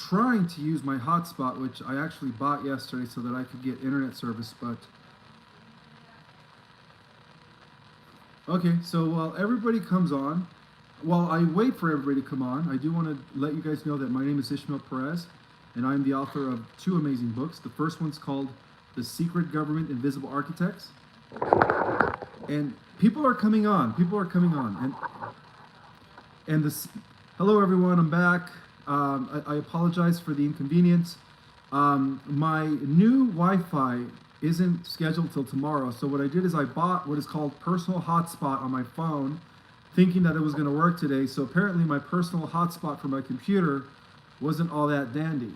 trying to use my hotspot, which I actually bought yesterday so that I could get internet service, but... Okay, so while everybody comes on, while I wait for everybody to come on, I do want to let you guys know that my name is Ishmael Perez, and I'm the author of 2 amazing books. The first one's called The Secret Government Invisible Architects. And people are coming on. And this, hello everyone, I'm back. I apologize for the inconvenience. My new Wi-Fi isn't scheduled till tomorrow, so what I did is I bought what is called personal hotspot on my phone, thinking that it was going to work today. So apparently my personal hotspot for my computer wasn't all that dandy.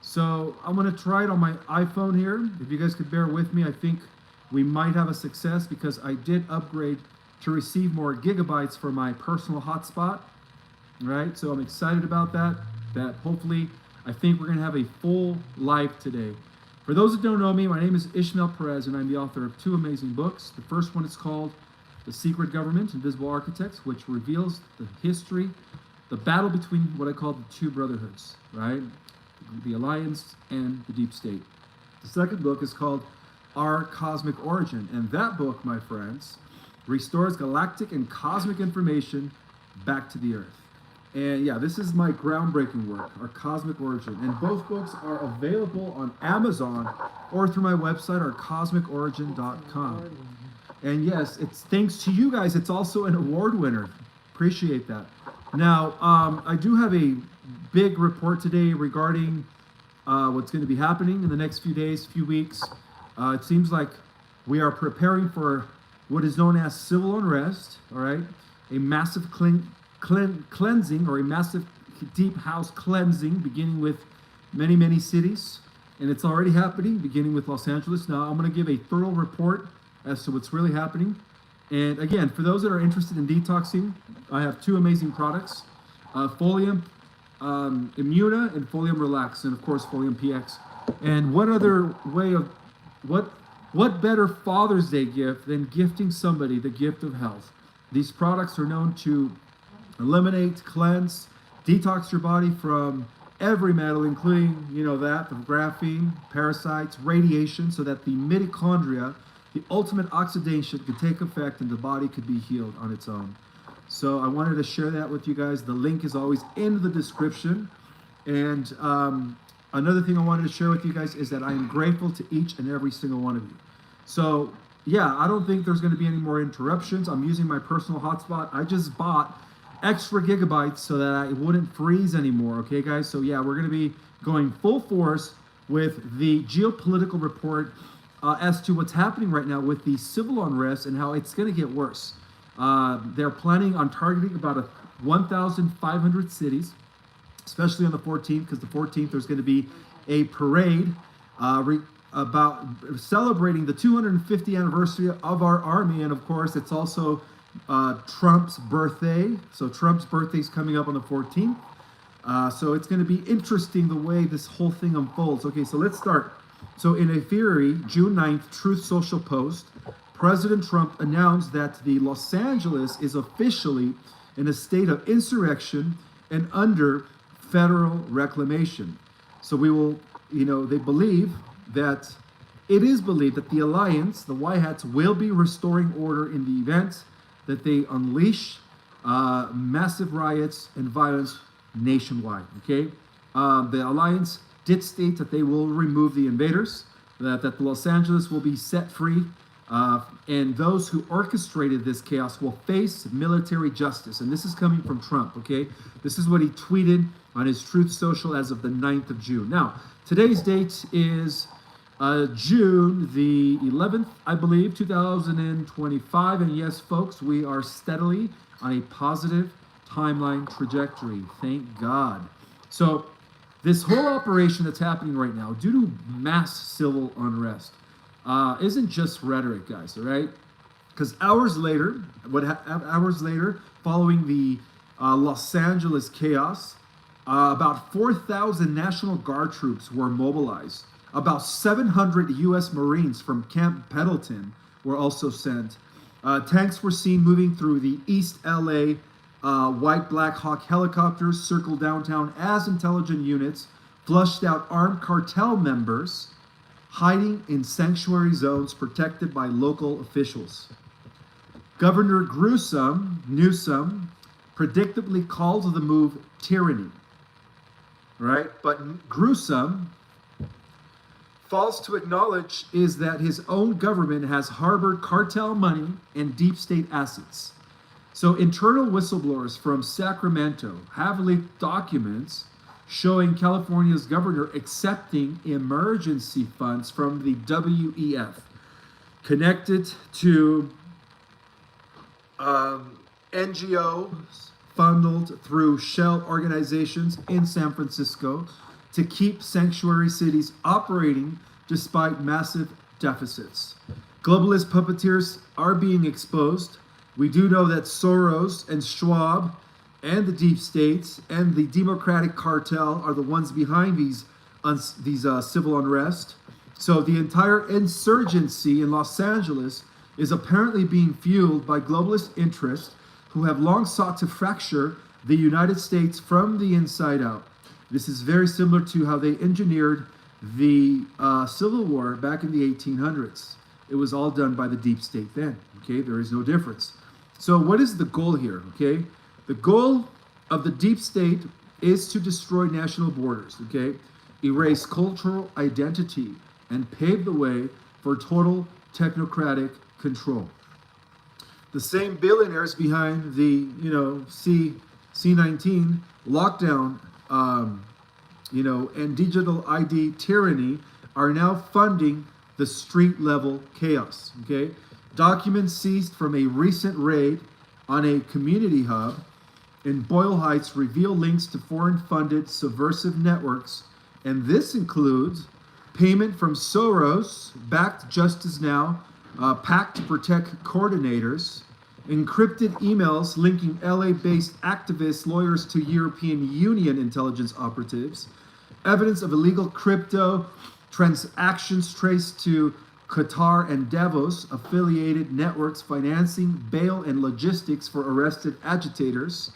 So I'm going to try it on my iPhone here. If you guys could bear with me, I think we might have a success because I did upgrade to receive more gigabytes for my personal hotspot. Right? So I'm excited about that hopefully, I think we're going to have a full live today. For those that don't know me, my name is Ishmael Perez, and I'm the author of 2 amazing books. The first one is called The Secret Government Invisible Architects, which reveals the history, the battle between what I call the 2 brotherhoods, right? The Alliance and the Deep State. The second book is called Our Cosmic Origin, and that book, my friends, restores galactic and cosmic information back to the Earth. And yeah, this is my groundbreaking work, Our Cosmic Origin. And both books are available on Amazon or through my website, ourcosmicorigin.com. And yes, it's thanks to you guys, it's also an award winner. Appreciate that. Now, I do have a big report today regarding what's going to be happening in the next few days, few weeks. It seems like we are preparing for what is known as civil unrest, all right? A massive cleansing, or a massive deep house cleansing, beginning with many cities, and it's already happening, beginning with Los Angeles. Now I'm going to give a thorough report as to what's really happening. And again, for those that are interested in detoxing, I have 2 amazing products, Folium Immuna and Folium Relax, and of course Folium PX. And what other way of what better Father's Day gift than gifting somebody the gift of health? These products are known to eliminate, cleanse, detox your body from every metal, including, that of graphene, parasites, radiation, so that the mitochondria, the ultimate oxidation, could take effect and the body could be healed on its own. So I wanted to share that with you guys. The link is always in the description. And another thing I wanted to share with you guys is that I am grateful to each and every single one of you. So yeah, I don't think there's going to be any more interruptions. I'm using my personal hotspot. I just bought extra gigabytes so that I wouldn't freeze anymore, okay guys? So yeah, we're going to be going full force with the geopolitical report as to what's happening right now with the civil unrest and how it's going to get worse. They're planning on targeting about 1,500 cities, especially on the 14th, because the 14th there's going to be a parade about celebrating the 250th anniversary of our army, and of course it's also Trump's birthday. So Trump's birthday is coming up on the 14th. So it's going to be interesting the way this whole thing unfolds. Okay, so let's start. So in a theory, June 9th, Truth Social post, President Trump announced that the Los Angeles is officially in a state of insurrection and under federal reclamation. So we will, they believe that, it is believed that the Alliance, the White Hats, will be restoring order in the event that they unleash massive riots and violence nationwide, okay? The Alliance did state that they will remove the invaders, that Los Angeles will be set free, and those who orchestrated this chaos will face military justice. And this is coming from Trump, okay? This is what he tweeted on his Truth Social as of the 9th of June. Now, today's date is June the 11th, I believe, 2025. And yes, folks, we are steadily on a positive timeline trajectory. Thank God. So this whole operation that's happening right now, due to mass civil unrest, isn't just rhetoric, guys, all right? Because hours later, following the Los Angeles chaos, about 4,000 National Guard troops were mobilized. About 700 U.S. Marines from Camp Pendleton were also sent. Tanks were seen moving through the East LA. White Black Hawk helicopters circled downtown as intelligence units flushed out armed cartel members hiding in sanctuary zones protected by local officials. Governor Newsom predictably called the move tyranny, right? But gruesome, false to acknowledge, is that his own government has harbored cartel money and deep state assets. So internal whistleblowers from Sacramento have leaked documents showing California's governor accepting emergency funds from the WEF connected to NGOs funneled through shell organizations in San Francisco to keep sanctuary cities operating despite massive deficits. Globalist puppeteers are being exposed. We do know that Soros and Schwab and the deep states and the Democratic cartel are the ones behind these civil unrest. So the entire insurgency in Los Angeles is apparently being fueled by globalist interests who have long sought to fracture the United States from the inside out. This is very similar to how they engineered the Civil War back in the 1800s. It was all done by the deep state then, okay? There is no difference. So what is the goal here, okay? The goal of the deep state is to destroy national borders, okay? Erase cultural identity and pave the way for total technocratic control. The same billionaires behind the, C19 lockdown, and digital ID tyranny are now funding the street level chaos, okay? Documents seized from a recent raid on a community hub in Boyle Heights reveal links to foreign-funded subversive networks, and this includes payment from Soros-backed Justice Now, Pact to Protect coordinators, encrypted emails linking LA-based activists, lawyers to European Union intelligence operatives, evidence of illegal crypto transactions traced to Qatar and Davos-affiliated networks financing bail and logistics for arrested agitators.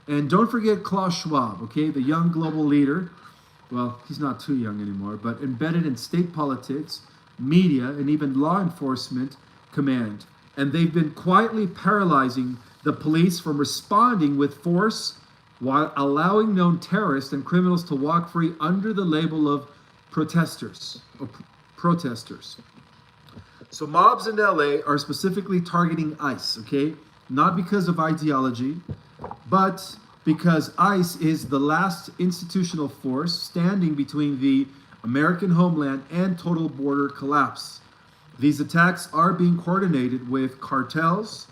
And don't forget Klaus Schwab, okay, the young global leader. Well, he's not too young anymore, but embedded in state politics, media, and even law enforcement command. And they've been quietly paralyzing the police from responding with force while allowing known terrorists and criminals to walk free under the label of protesters. So mobs in LA are specifically targeting ICE, okay? Not because of ideology, but because ICE is the last institutional force standing between the American homeland and total border collapse. These attacks are being coordinated with cartels,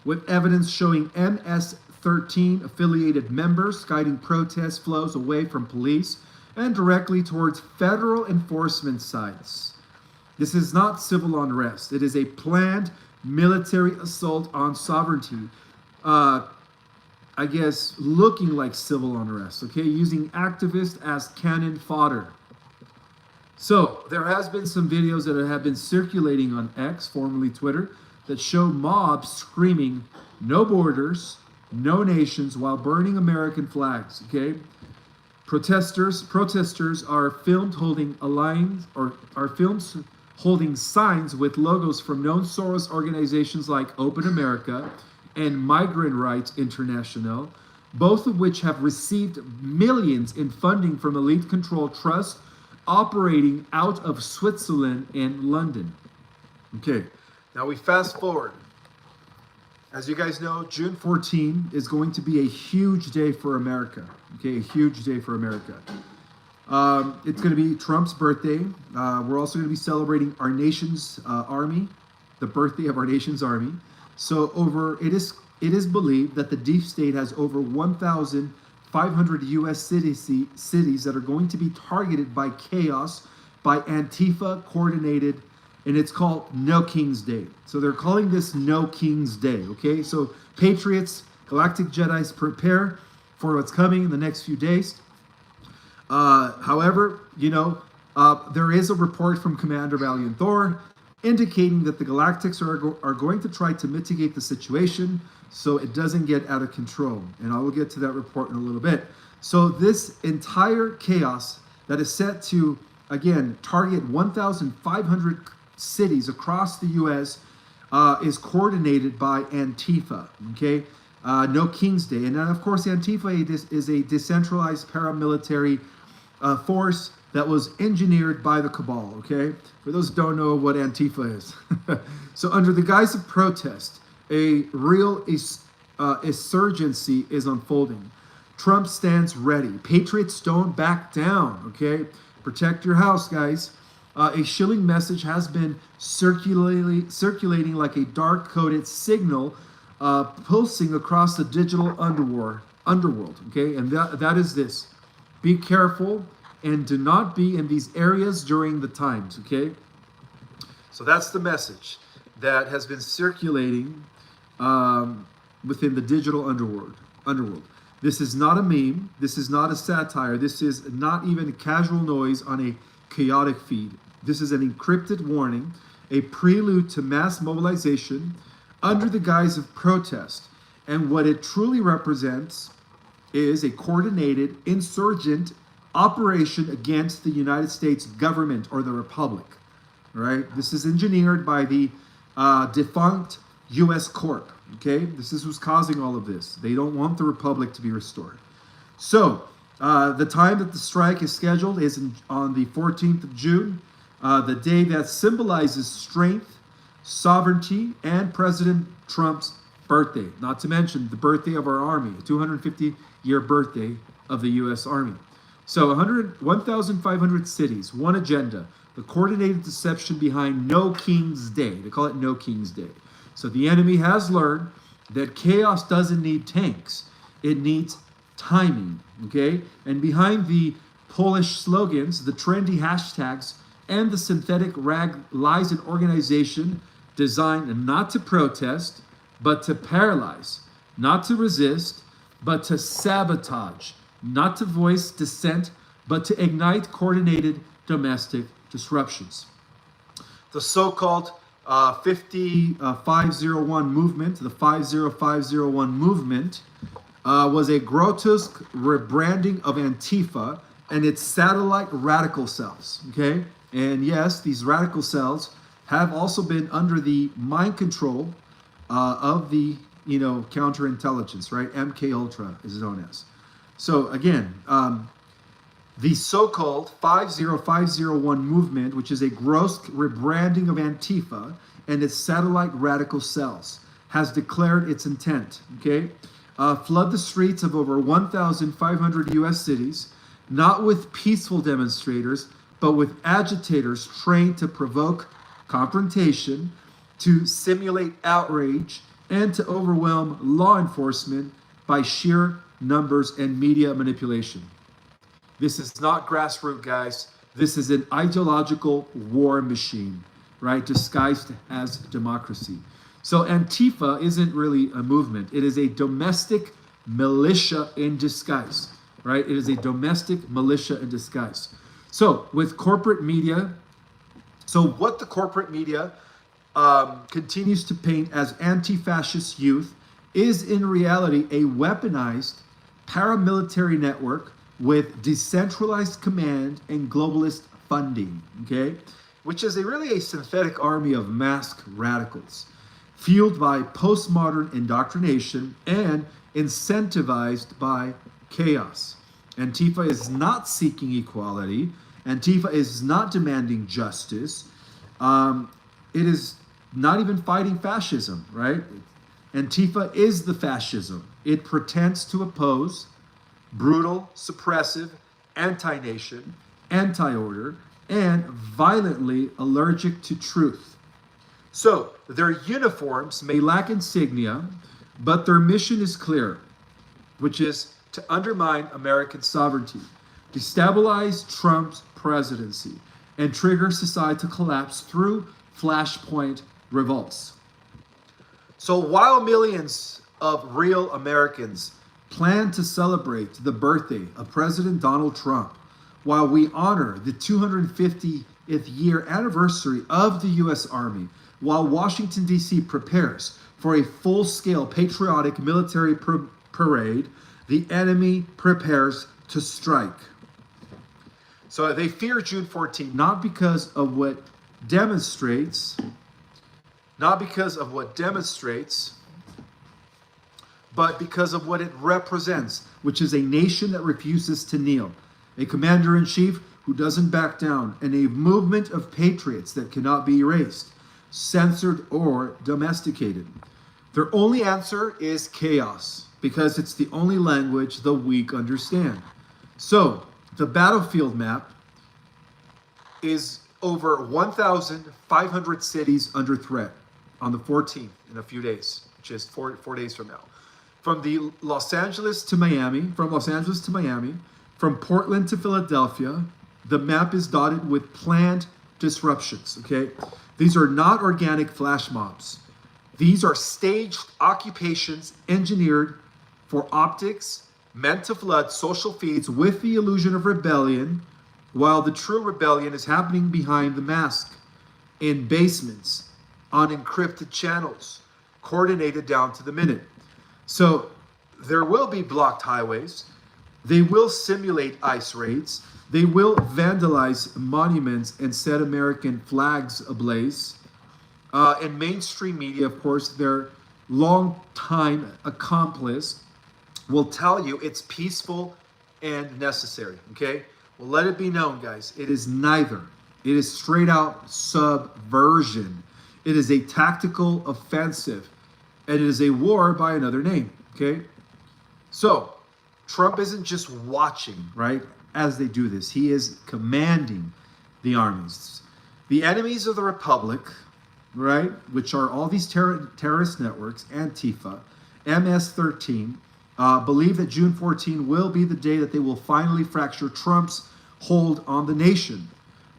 with evidence showing MS-13 affiliated members guiding protest flows away from police and directly towards federal enforcement sites. This is not civil unrest. It is a planned military assault on sovereignty. Looking like civil unrest, okay? Using activists as cannon fodder. So, there has been some videos that have been circulating on X, formerly Twitter, that show mobs screaming, "No borders, no nations," while burning American flags, okay? Protesters are filmed holding holding signs with logos from known Soros organizations like Open America and Migrant Rights International, both of which have received millions in funding from elite control trusts operating out of Switzerland and London. Okay, now we fast forward. As you guys know, June 14 is going to be a huge day for America. Okay, a huge day for America. It's going to be Trump's birthday. We're also going to be celebrating our nation's army, the birthday of our nation's army. So it is believed that the deep state has over 1,500 U.S. cities that are going to be targeted by chaos, by Antifa coordinated, and it's called No King's Day. So they're calling this No King's Day, okay? So Patriots, Galactic Jedis, prepare for what's coming in the next few days. However, there is a report from Commander Valiant Thor indicating that the Galactics are going to try to mitigate the situation so it doesn't get out of control. And I will get to that report in a little bit. So this entire chaos that is set to, again, target 1,500 cities across the U.S. Is coordinated by Antifa, okay? No King's Day. And then, of course, Antifa is a decentralized paramilitary force that was engineered by the cabal, okay? For those who don't know what Antifa is. So under the guise of protest, a real insurgency is unfolding. Trump stands ready. Patriots don't back down, okay? Protect your house, guys. A shilling message has been circulating like a dark-coded signal pulsing across the digital underworld, okay? And that is this. Be careful and do not be in these areas during the times, okay? So that's the message that has been circulating within the digital underworld. This is not a meme. This is not a satire. This is not even casual noise on a chaotic feed. This is an encrypted warning, a prelude to mass mobilization under the guise of protest. And what it truly represents is a coordinated insurgent operation against the United States government or the Republic, right? This is engineered by the defunct U.S. Corp, okay? This is who's causing all of this. They don't want the Republic to be restored. So the time that the strike is scheduled is on the 14th of June, the day that symbolizes strength, sovereignty, and President Trump's birthday, not to mention the birthday of our Army, 250-year birthday of the U.S. Army. So 1,500 cities, one agenda, the coordinated deception behind No King's Day. They call it No King's Day. So the enemy has learned that chaos doesn't need tanks. It needs timing, okay? And behind the Polish slogans, the trendy hashtags, and the synthetic rag lies an organization designed not to protest, but to paralyze, not to resist, but to sabotage, not to voice dissent, but to ignite coordinated domestic disruptions. The so-called 501 movement, the 50501 movement, was a grotesque rebranding of Antifa and its satellite radical cells, okay? And yes, these radical cells have also been under the mind control of the, counterintelligence, right? MK Ultra is known as. So again, the so-called 50501 movement, which is a gross rebranding of Antifa and its satellite radical cells, has declared its intent, okay? Flood the streets of over 1,500 U.S. cities, not with peaceful demonstrators, but with agitators trained to provoke confrontation, to simulate outrage, and to overwhelm law enforcement by sheer numbers and media manipulation. This is not grassroots, guys. This is an ideological war machine, right? Disguised as democracy. So Antifa isn't really a movement. It is a domestic militia in disguise, right? It is a domestic militia in disguise. So with corporate media, what the corporate media continues to paint as anti-fascist youth is in reality a weaponized paramilitary network with decentralized command and globalist funding, okay? Which is really a synthetic army of masked radicals, fueled by postmodern indoctrination and incentivized by chaos. Antifa is not seeking equality. Antifa is not demanding justice. It is not even fighting fascism, right? Antifa is the fascism. It pretends to oppose brutal, suppressive, anti-nation, anti-order, and violently allergic to truth. So their uniforms may lack insignia, but their mission is clear, which is to undermine American sovereignty, destabilize Trump's presidency, and trigger societal collapse through flashpoint revolts. So while millions of real Americans plan to celebrate the birthday of President Donald Trump, while we honor the 250th year anniversary of the U.S. Army, while Washington, D.C. prepares for a full-scale patriotic military parade, the enemy prepares to strike. So they fear June 14th, not because of what demonstrates, but because of what it represents, which is a nation that refuses to kneel, a commander-in-chief who doesn't back down, and a movement of patriots that cannot be erased, censored, or domesticated. Their only answer is chaos, because it's the only language the weak understand. So, the battlefield map is over 1,500 cities under threat on the 14th in a few days, which is four days from now. From Los Angeles to Miami, from Portland to Philadelphia, the map is dotted with planned disruptions, okay? These are not organic flash mobs. These are staged occupations engineered for optics, meant to flood social feeds with the illusion of rebellion, while the true rebellion is happening behind the mask, in basements, on encrypted channels, coordinated down to the minute. So there will be blocked highways. They will simulate ICE raids. They will vandalize monuments and set American flags ablaze. And mainstream media, of course, their long-time accomplice, will tell you it's peaceful and necessary, okay? Well, let it be known, guys, it is neither. It is straight out subversion. It is a tactical offensive, and it is a war by another name, okay? So, Trump isn't just watching, right, as they do this. He is commanding the armies. The enemies of the Republic, right, which are all these terrorist networks, Antifa, MS-13, believe that June 14 will be the day that they will finally fracture Trump's hold on the nation.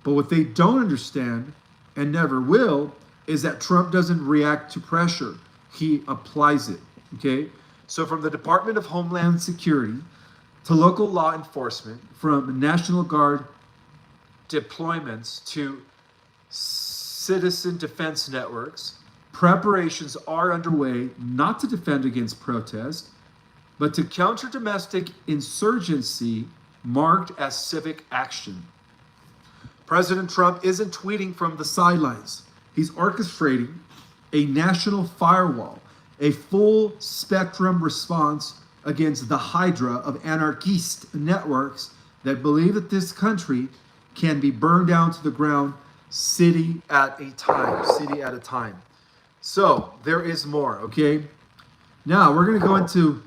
But what they don't understand, and never will, is that Trump doesn't react to pressure. He applies it, okay? So from the Department of Homeland Security to local law enforcement, from National Guard deployments to citizen defense networks, preparations are underway not to defend against protest, but to counter domestic insurgency marked as civic action. President Trump isn't tweeting from the sidelines. He's orchestrating a national firewall, a full spectrum response against the hydra of anarchist networks that believe that this country can be burned down to the ground city at a time. So there is more, okay? Now we're going to go into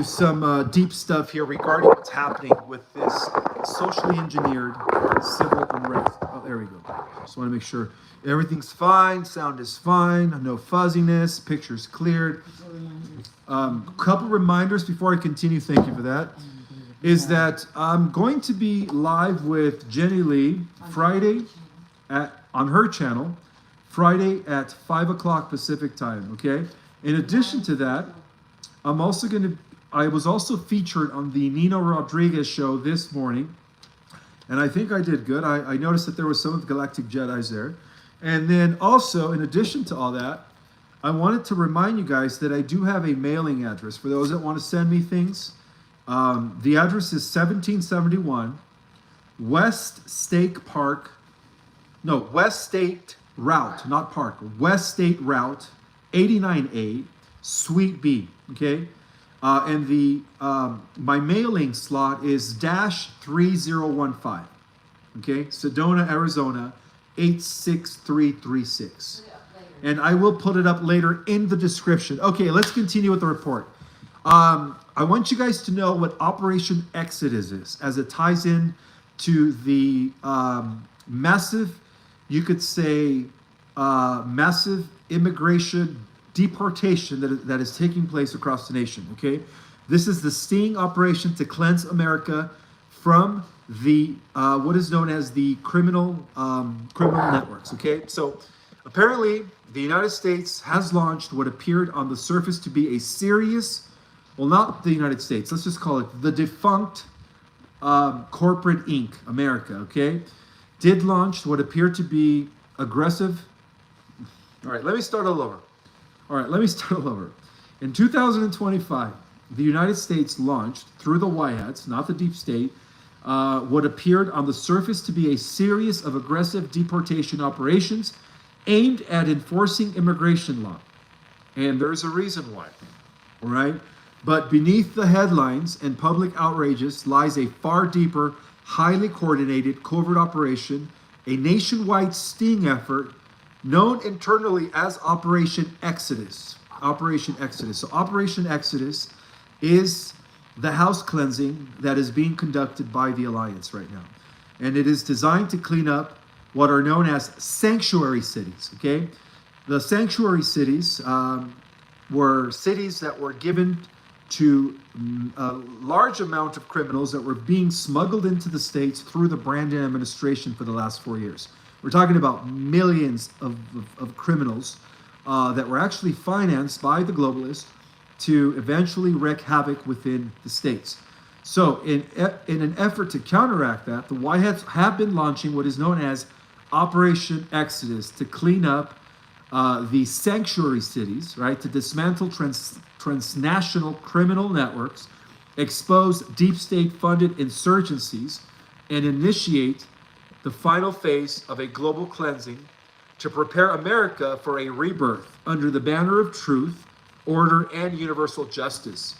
some deep stuff here regarding what's happening with this socially engineered civil unrest. Oh, there we go. Just want to make sure everything's fine, sound is fine, no fuzziness, picture's cleared. Couple reminders before I continue, thank you for that, is that I'm going to be live with Jenny Lee Friday on her channel, Friday at 5 o'clock Pacific time, okay? In addition to that, I was also featured on the Nino Rodriguez show this morning, and I think I did good. I noticed that there was some of the Galactic Jedis there. And then also, in addition to all that, I wanted to remind you guys that I do have a mailing address for those that want to send me things. The address is 1771 West State Route, not Park, West State Route 89A, Suite B, okay? And my mailing slot is -3015, okay? Sedona, Arizona, 86336. And I will put it up later in the description. Okay, let's continue with the report. I want you guys to know what Operation Exodus is, as it ties in to the massive, you could say, massive immigration deportation that is taking place across the nation, okay? This is the sting operation to cleanse America from the, what is known as the criminal networks, okay? So apparently the United States has launched what appeared on the surface to be a serious, well, not the United States, let's just call it the defunct corporate Inc., America, okay? Did launch what appeared to be aggressive. All right, let me start all over. In 2025, the United States launched, through the White Hats, not the deep state, what appeared on the surface to be a series of aggressive deportation operations aimed at enforcing immigration law. And there's a reason why, all right? But beneath the headlines and public outrages lies a far deeper, highly coordinated covert operation, a nationwide sting effort known internally as Operation Exodus. Operation Exodus. So Operation Exodus is the house cleansing that is being conducted by the Alliance right now. And it is designed to clean up what are known as sanctuary cities, okay? The sanctuary cities were cities that were given to a large amount of criminals that were being smuggled into the States through the Brandon administration for the last 4 years. We're talking about millions of criminals that were actually financed by the globalists to eventually wreak havoc within the States. So in an effort to counteract that, the Whiteheads have been launching what is known as Operation Exodus to clean up the sanctuary cities, right, to dismantle transnational criminal networks, expose deep state funded insurgencies, and initiate the final phase of a global cleansing to prepare America for a rebirth under the banner of truth, order, and universal justice.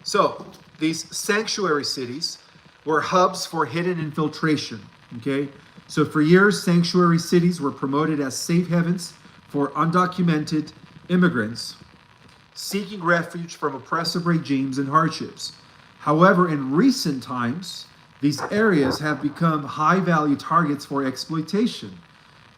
So these sanctuary cities were hubs for hidden infiltration, okay? So for years, sanctuary cities were promoted as safe havens for undocumented immigrants seeking refuge from oppressive regimes and hardships. However, in recent times, these areas have become high-value targets for exploitation.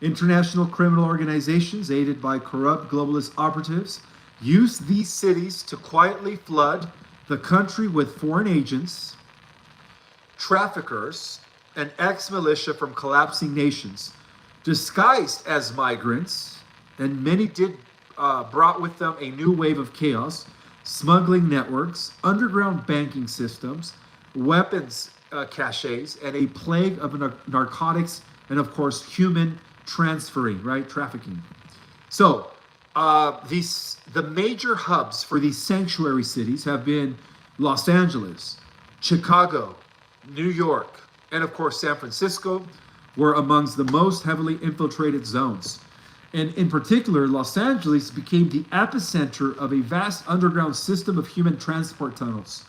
International criminal organizations, aided by corrupt globalist operatives, use these cities to quietly flood the country with foreign agents, traffickers, and ex-militia from collapsing nations, disguised as migrants, and many brought with them a new wave of chaos, smuggling networks, underground banking systems, weapons caches, and a plague of narcotics, and of course, human transferring, right? Trafficking. So, the major hubs for these sanctuary cities have been Los Angeles, Chicago, New York, and of course, San Francisco were amongst the most heavily infiltrated zones. And in particular, Los Angeles became the epicenter of a vast underground system of human transport tunnels,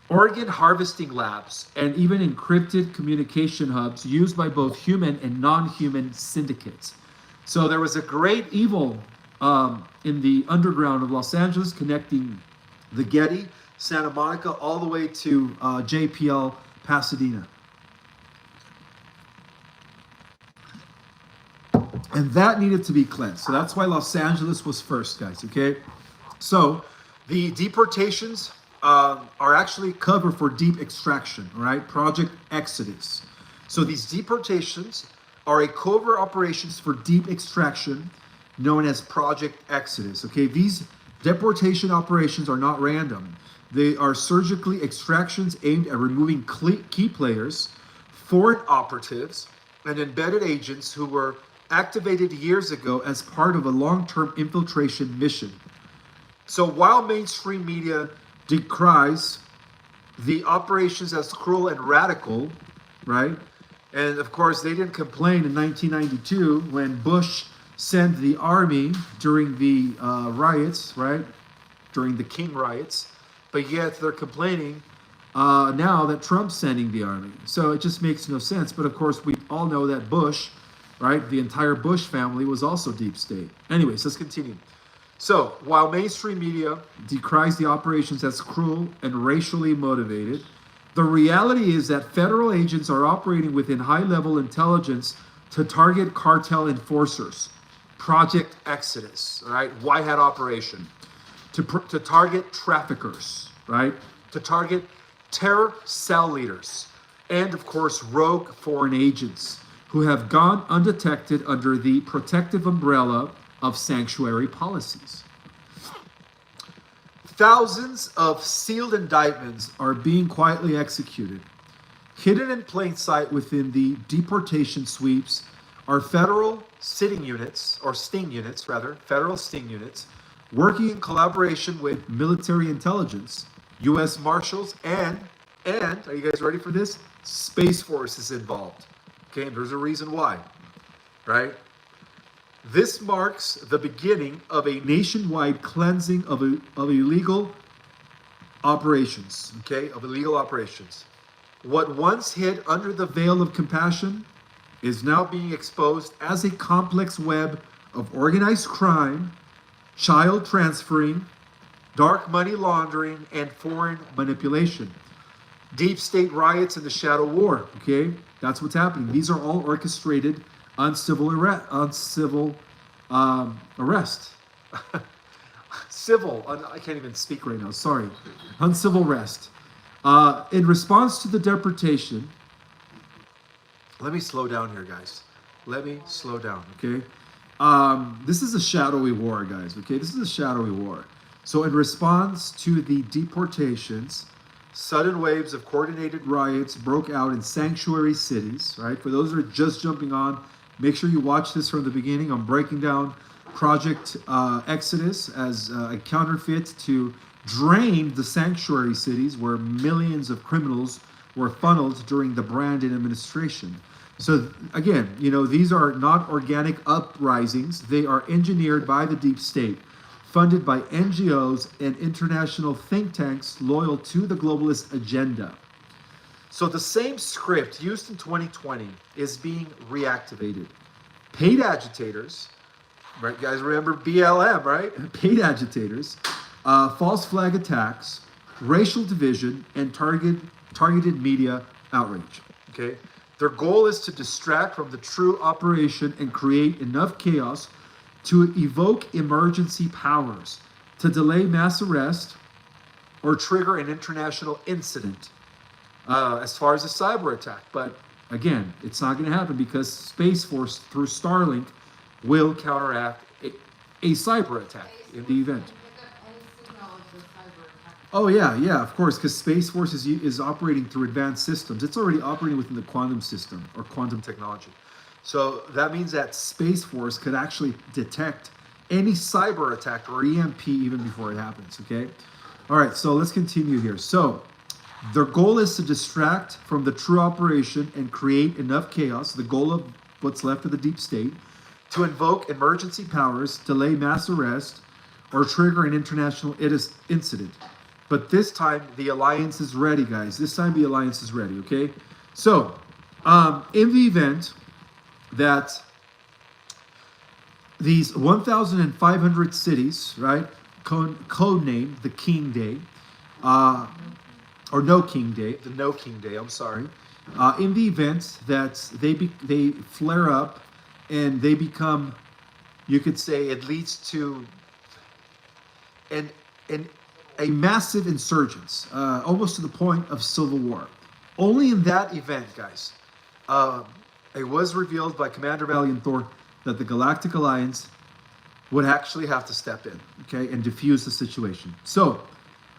organ harvesting labs, and even encrypted communication hubs used by both human and non-human syndicates. So there was a great evil in the underground of Los Angeles, connecting the Getty, Santa Monica, all the way to JPL, Pasadena. And that needed to be cleansed. So that's why Los Angeles was first, guys, okay? So the deportations are actually cover for deep extraction, right? Project Exodus. So these deportations are a covert operations for deep extraction known as Project Exodus, okay? These deportation operations are not random. They are surgically extractions aimed at removing key players, foreign operatives, and embedded agents who were activated years ago as part of a long-term infiltration mission. So while mainstream media decries the operations as cruel and radical, right? And of course, they didn't complain in 1992 when Bush sent the army during the riots, right? During the King riots. But yet they're complaining now that Trump's sending the army. So it just makes no sense. But of course, we all know that Bush, right? The entire Bush family was also deep state. Anyways, let's continue. So, while mainstream media decries the operations as cruel and racially motivated, the reality is that federal agents are operating within high-level intelligence to target cartel enforcers. Project Exodus, right? White Hat operation. To target traffickers, right? To target terror cell leaders. And, of course, rogue foreign agents who have gone undetected under the protective umbrella of sanctuary policies. Thousands of sealed indictments are being quietly executed. Hidden in plain sight within the deportation sweeps are federal sting units, working in collaboration with military intelligence, U.S. Marshals, and And, are you guys ready for this? Space Force is involved. Okay, and there's a reason why, right? This marks the beginning of a nationwide cleansing of illegal operations, okay, of illegal operations. What once hid under the veil of compassion is now being exposed as a complex web of organized crime, child transferring, dark money laundering, and foreign manipulation. Deep state riots and the shadow war, okay? That's what's happening. These are all orchestrated uncivil arrest. Civil, I can't even speak right now, sorry. Uncivil arrest. In response to the deportation, let me slow down here, guys. Let me slow down, okay? This is a shadowy war, guys, okay? This is a shadowy war. So in response to the deportations, sudden waves of coordinated riots broke out in sanctuary cities, right? For those that are just jumping on, make sure you watch this from the beginning. I'm breaking down Project Exodus as a counterfeit to drain the sanctuary cities where millions of criminals were funneled during the Brandon administration. So again, you know, these are not organic uprisings. They are engineered by the deep state, funded by NGOs and international think tanks loyal to the globalist agenda. So the same script used in 2020 is being reactivated. Paid agitators, right, guys, remember BLM, right? Paid agitators, false flag attacks, racial division, and targeted media outrage, okay? Their goal is to distract from the true operation and create enough chaos to evoke emergency powers, to delay mass arrest, or trigger an international incident as far as a cyber attack. But again, it's not going to happen because Space Force through Starlink will counteract a cyber attack in the event. Oh yeah, of course, because Space Force is operating through advanced systems. It's already operating within the quantum system or quantum technology. So that means that Space Force could actually detect any cyber attack or EMP even before it happens, okay? All right, so let's continue here. So their goal is to distract from the true operation and create enough chaos, the goal of what's left of the deep state, to invoke emergency powers, delay mass arrest, or trigger an international incident. But this time, the alliance is ready, guys. This time, the alliance is ready, okay? So, in the event that these 1,500 cities, right, code name the King Day, or No King Day, the No King Day, I'm sorry, in the event that they flare up and they become, you could say, it leads to a massive insurgence, almost to the point of civil war. Only in that event, guys, it was revealed by Commander Valiant Thor that the Galactic Alliance would actually have to step in, okay, and defuse the situation. So,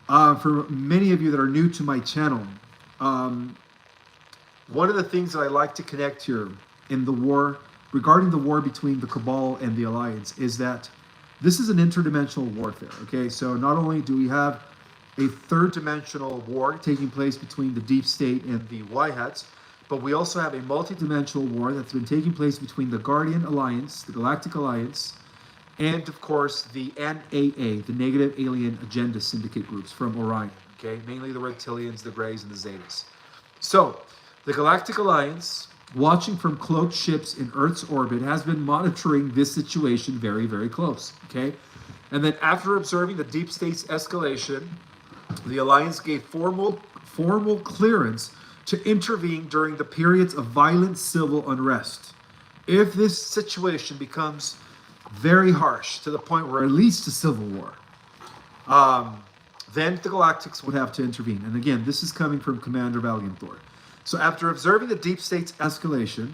for many of you that are new to my channel, one of the things that I like to connect here in the war, regarding the war between the Cabal and the Alliance, is that this is an interdimensional warfare, okay? So not only do we have a third dimensional war taking place between the deep state and the White Hats, but we also have a multidimensional war that's been taking place between the Guardian Alliance, the Galactic Alliance, and of course the NAA, the Negative Alien Agenda Syndicate groups from Orion, okay? Mainly the Reptilians, the Greys, and the Zetas. So, the Galactic Alliance, watching from cloaked ships in Earth's orbit, has been monitoring this situation very, very close, okay? And then after observing the deep state's escalation, the Alliance gave formal clearance to intervene during the periods of violent civil unrest. If this situation becomes very harsh to the point where it leads to civil war, then the Galactics would have to intervene. And again, this is coming from Commander Valiant Thor. So after observing the deep state's escalation,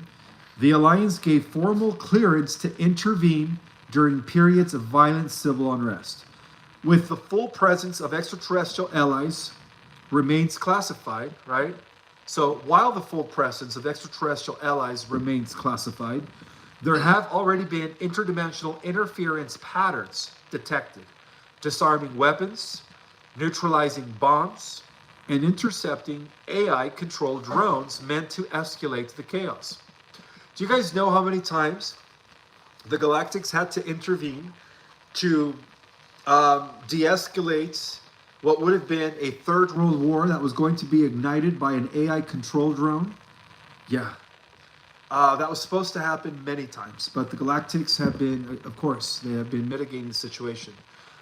the Alliance gave formal clearance to intervene during periods of violent civil unrest. With the full presence of extraterrestrial allies remains classified, right? So while the full presence of extraterrestrial allies remains classified, there have already been interdimensional interference patterns detected, disarming weapons, neutralizing bombs, and intercepting AI-controlled drones meant to escalate the chaos. Do you guys know how many times the Galactics had to intervene to de-escalate what would have been a third World War that was going to be ignited by an AI control drone? Yeah. That was supposed to happen many times, But the Galactics have been, of course, they have been mitigating the situation.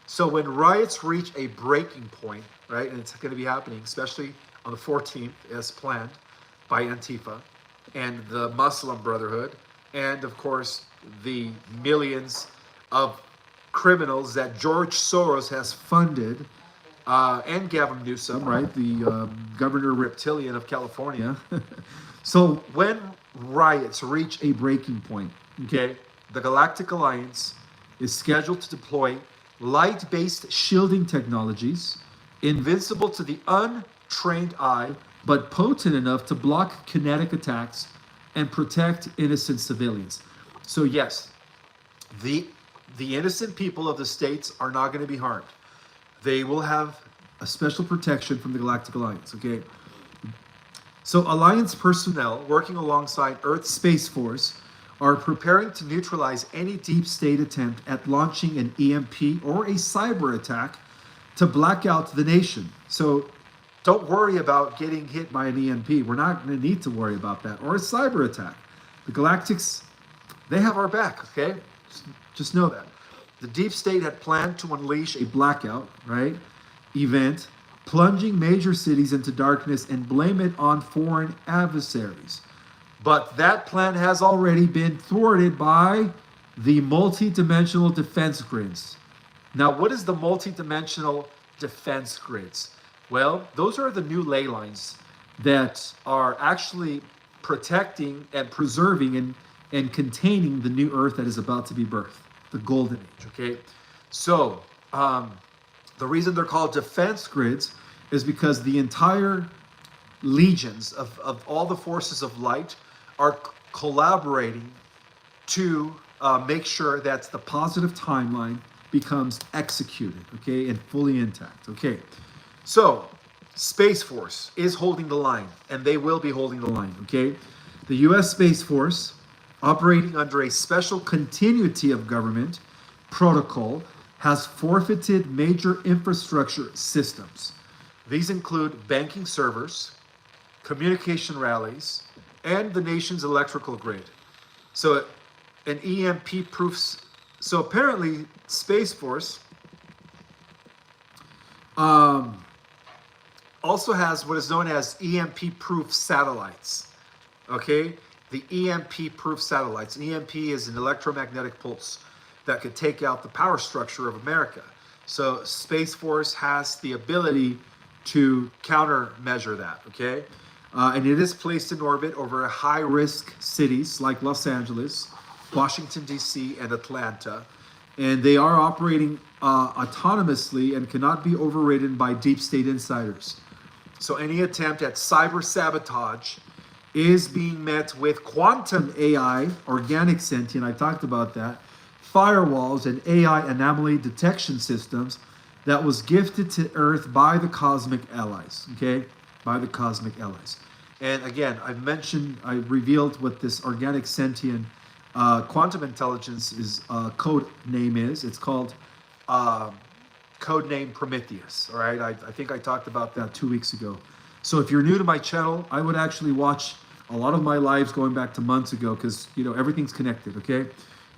So when riots reach a breaking point, right, and it's going to be happening, especially on the 14th, as planned by Antifa and the Muslim Brotherhood, and of course the millions of criminals that George Soros has funded, and Gavin Newsom, right, the Governor Reptilian of California. So when riots reach a breaking point, okay, the Galactic Alliance is scheduled to deploy light-based shielding technologies, invincible to the untrained eye, but potent enough to block kinetic attacks and protect innocent civilians. So yes, the innocent people of the states are not going to be harmed. They will have a special protection from the Galactic Alliance, okay? So Alliance personnel working alongside Earth's Space Force are preparing to neutralize any deep state attempt at launching an EMP or a cyber attack to black out the nation. So don't worry about getting hit by an EMP. We're not going to need to worry about that. Or a cyber attack. The Galactics, they have our back, okay? Just know that. The deep state had planned to unleash a blackout, right, event, plunging major cities into darkness and blame it on foreign adversaries. But that plan has already been thwarted by the multidimensional defense grids. Now, what is the multidimensional defense grids? Well, those are the new ley lines that are actually protecting and preserving and containing the new Earth that is about to be birthed, the golden age, okay? So, the reason they're called defense grids is because the entire legions of all the forces of light are collaborating to make sure that the positive timeline becomes executed, okay, and fully intact, okay? So, Space Force is holding the line, and they will be holding the line, okay? The U.S. Space Force, operating under a special continuity of government protocol, has forfeited major infrastructure systems. These include banking servers, communication rallies, and the nation's electrical grid. So an EMP proofs. So apparently Space Force also has what is known as EMP proof satellites. Okay, the EMP proof satellites. An EMP is an electromagnetic pulse that could take out the power structure of America. So Space Force has the ability to countermeasure that, okay? And it is placed in orbit over high-risk cities like Los Angeles, Washington, D.C., and Atlanta. And they are operating autonomously and cannot be overridden by deep state insiders. So any attempt at cyber sabotage is being met with quantum AI, organic sentient, I talked about that, firewalls, and AI anomaly detection systems that was gifted to Earth by the Cosmic Allies, okay? By the Cosmic Allies. And again, I revealed what this organic sentient quantum intelligence is code name is. It's called code name Prometheus, all right? I think I talked about that 2 weeks ago. So if you're new to my channel, I would actually watch a lot of my lives going back to months ago because, you know, everything's connected, okay?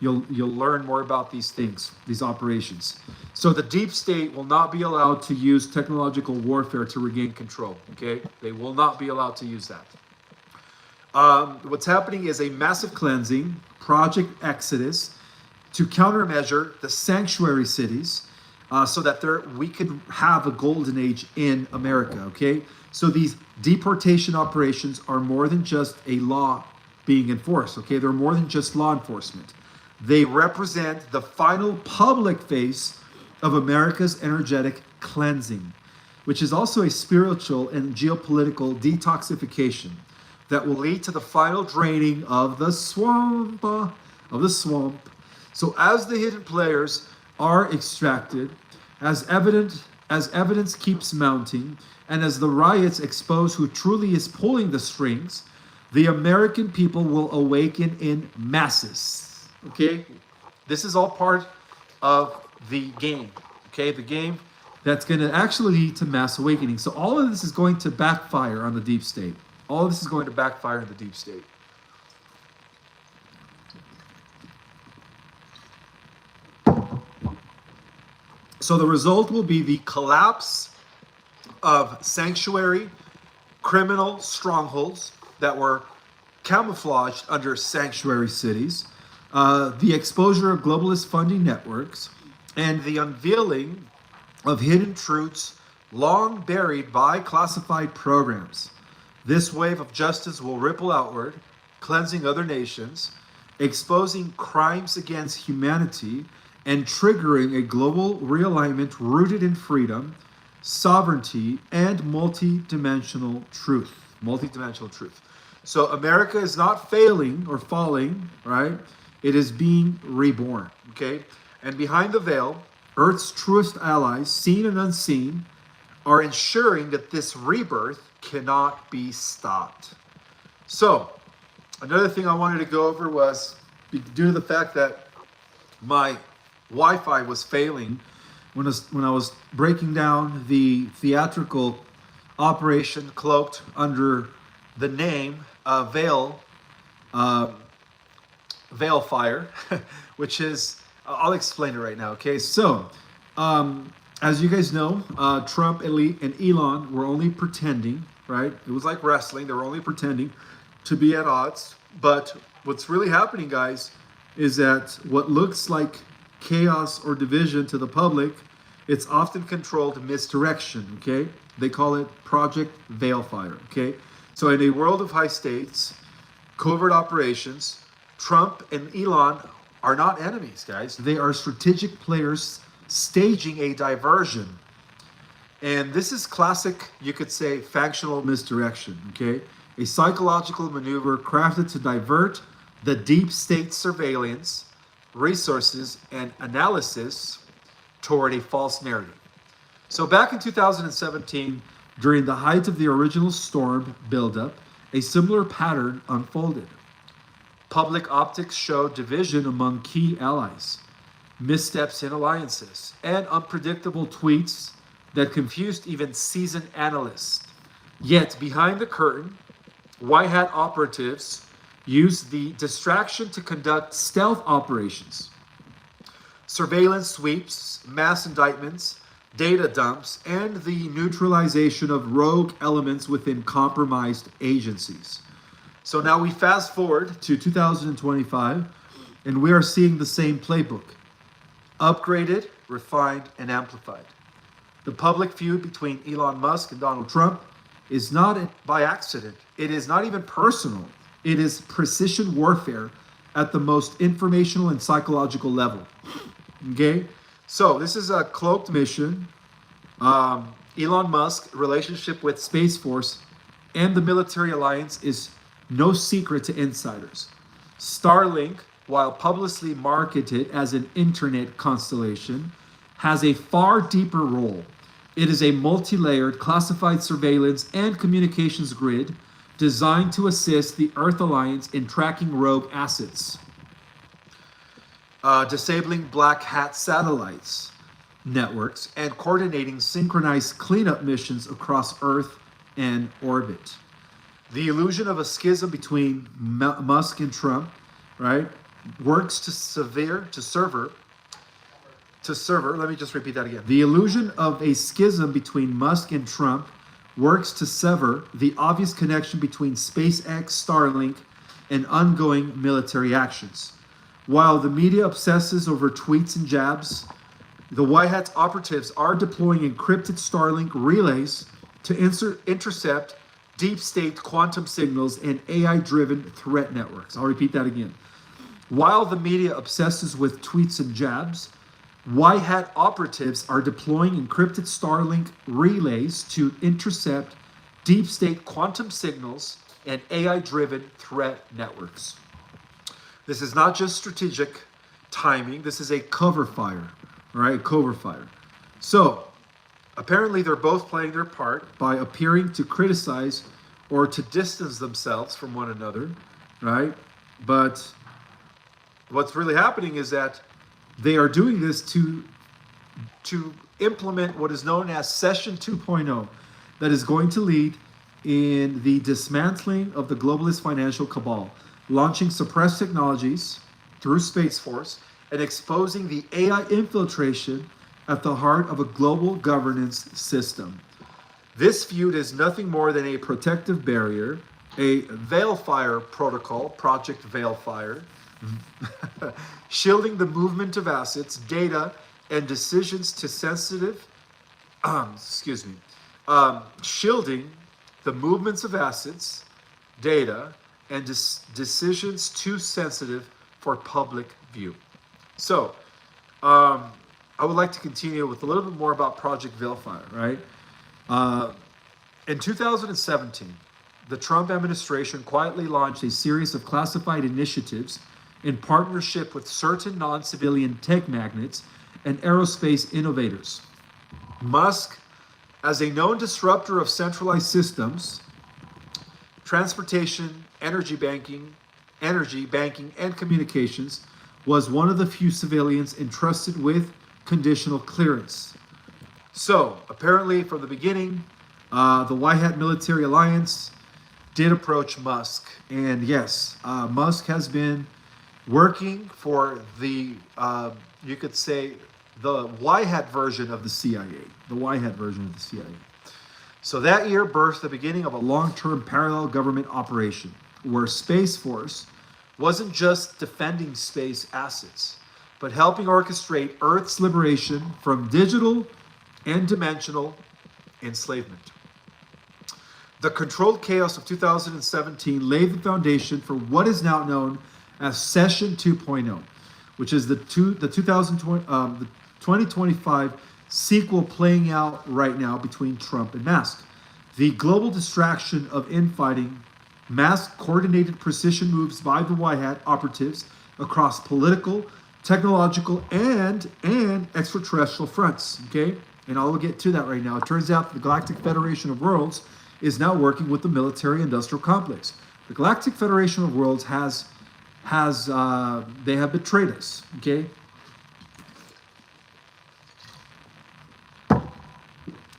You'll learn more about these things, these operations. So the deep state will not be allowed to use technological warfare to regain control, okay? They will not be allowed to use that. What's happening is a massive cleansing, Project Exodus, to countermeasure the sanctuary cities so that we could have a golden age in America, okay? So these deportation operations are more than just a law being enforced, okay? They're more than just law enforcement. They represent the final public face of America's energetic cleansing, which is also a spiritual and geopolitical detoxification that will lead to the final draining of the swamp. So as the hidden players are extracted, as evidence keeps mounting, And as the riots expose who truly is pulling the strings, the American people will awaken in masses. Okay? This is all part of the game. Okay? The game that's going to actually lead to mass awakening. So all of this is going to backfire on the deep state. All of this is going to backfire on the deep state. So the result will be the collapse of sanctuary criminal strongholds that were camouflaged under sanctuary cities, the exposure of globalist funding networks, and the unveiling of hidden truths long buried by classified programs. This wave of justice will ripple outward, cleansing other nations, exposing crimes against humanity, and triggering a global realignment rooted in freedom, sovereignty, and multidimensional truth. Multidimensional truth. So America is not failing or falling, right? It is being reborn, okay? And behind the veil, Earth's truest allies, seen and unseen, are ensuring that this rebirth cannot be stopped. So, another thing I wanted to go over was, due to the fact that my Wi-Fi was failing when I was breaking down the theatrical operation Cloaked under the name Veilfire, which is, I'll explain it right now, okay? So, as you guys know, Trump and Elon were only pretending, right? It was like wrestling. They were only pretending to be at odds. But what's really happening, guys, is that what looks like chaos or division to the public, it's often controlled misdirection, okay? They call it Project Veilfire, okay? So in a world of high stakes, covert operations, Trump and Elon are not enemies, guys. They are strategic players staging a diversion. And this is classic, you could say, factional misdirection, okay? A psychological maneuver crafted to divert the deep state surveillance, resources, and analysis toward a false narrative. So back in 2017, during the height of the original storm buildup, a similar pattern unfolded. Public optics showed division among key allies, missteps in alliances, and unpredictable tweets that confused even seasoned analysts. Yet, behind the curtain, white hat operatives used the distraction to conduct stealth operations, surveillance sweeps, mass indictments, data dumps, and the neutralization of rogue elements within compromised agencies. So now we fast forward to 2025, and we are seeing the same playbook, upgraded, refined, and amplified. The public feud between Elon Musk and Donald Trump is not by accident. It is not even personal. It is precision warfare at the most informational and psychological level. Okay? So this is a cloaked mission. Elon Musk relationship with Space Force and the military alliance is no secret to insiders. Starlink, while publicly marketed as an internet constellation, has a far deeper role. It is a multi-layered classified surveillance and communications grid designed to assist the Earth Alliance in tracking rogue assets, disabling black hat satellites networks, and coordinating synchronized cleanup missions across Earth and orbit. The illusion of a schism between Musk and Trump, right, works to server. Let me just repeat that again. The illusion of a schism between Musk and Trump works to sever the obvious connection between SpaceX, Starlink, and ongoing military actions. While the media obsesses over tweets and jabs, the White Hat operatives are deploying encrypted Starlink relays to intercept deep state quantum signals and AI-driven threat networks. I'll repeat that again. While the media obsesses with tweets and jabs, White Hat operatives are deploying encrypted Starlink relays to intercept deep state quantum signals and AI-driven threat networks. This is not just strategic timing. This is a cover fire, all right? Cover fire. So Apparently, they're both playing their part by appearing to criticize or to distance themselves from one another, right? But what's really happening is that they are doing this to implement what is known as Session 2.0, that is going to lead in the dismantling of the globalist financial cabal, launching suppressed technologies through Space Force, and exposing the AI infiltration at the heart of a global governance system. This feud is nothing more than a protective barrier, a Veilfire protocol, Project Veilfire, shielding the movement of assets, data, and decisions to sensitive, shielding the movements of assets, data, and decisions too sensitive for public view. So, I would like to continue with a little bit more about Project Veilfire, right? In 2017, the Trump administration quietly launched a series of classified initiatives in partnership with certain non-civilian tech magnates and aerospace innovators. Musk, as a known disruptor of centralized systems, transportation, energy banking, and communications, was one of the few civilians entrusted with conditional clearance. So, apparently, from the beginning, the White Hat Military Alliance did approach Musk. And yes, Musk has been working for the, you could say, the White Hat version of the CIA. The White Hat version of the CIA. So that year birthed the beginning of a long-term parallel government operation where Space Force wasn't just defending space assets, but helping orchestrate Earth's liberation from digital and dimensional enslavement. The controlled chaos of 2017 laid the foundation for what is now known as Session 2.0, which is the 2025 sequel playing out right now between Trump and Musk. The global distraction of infighting, mass coordinated precision moves by the White Hat operatives across political, technological, and extraterrestrial fronts, okay? And I will get to that right now. It turns out the Galactic Federation of Worlds is now working with the military-industrial complex. The Galactic Federation of Worlds they have betrayed us, okay?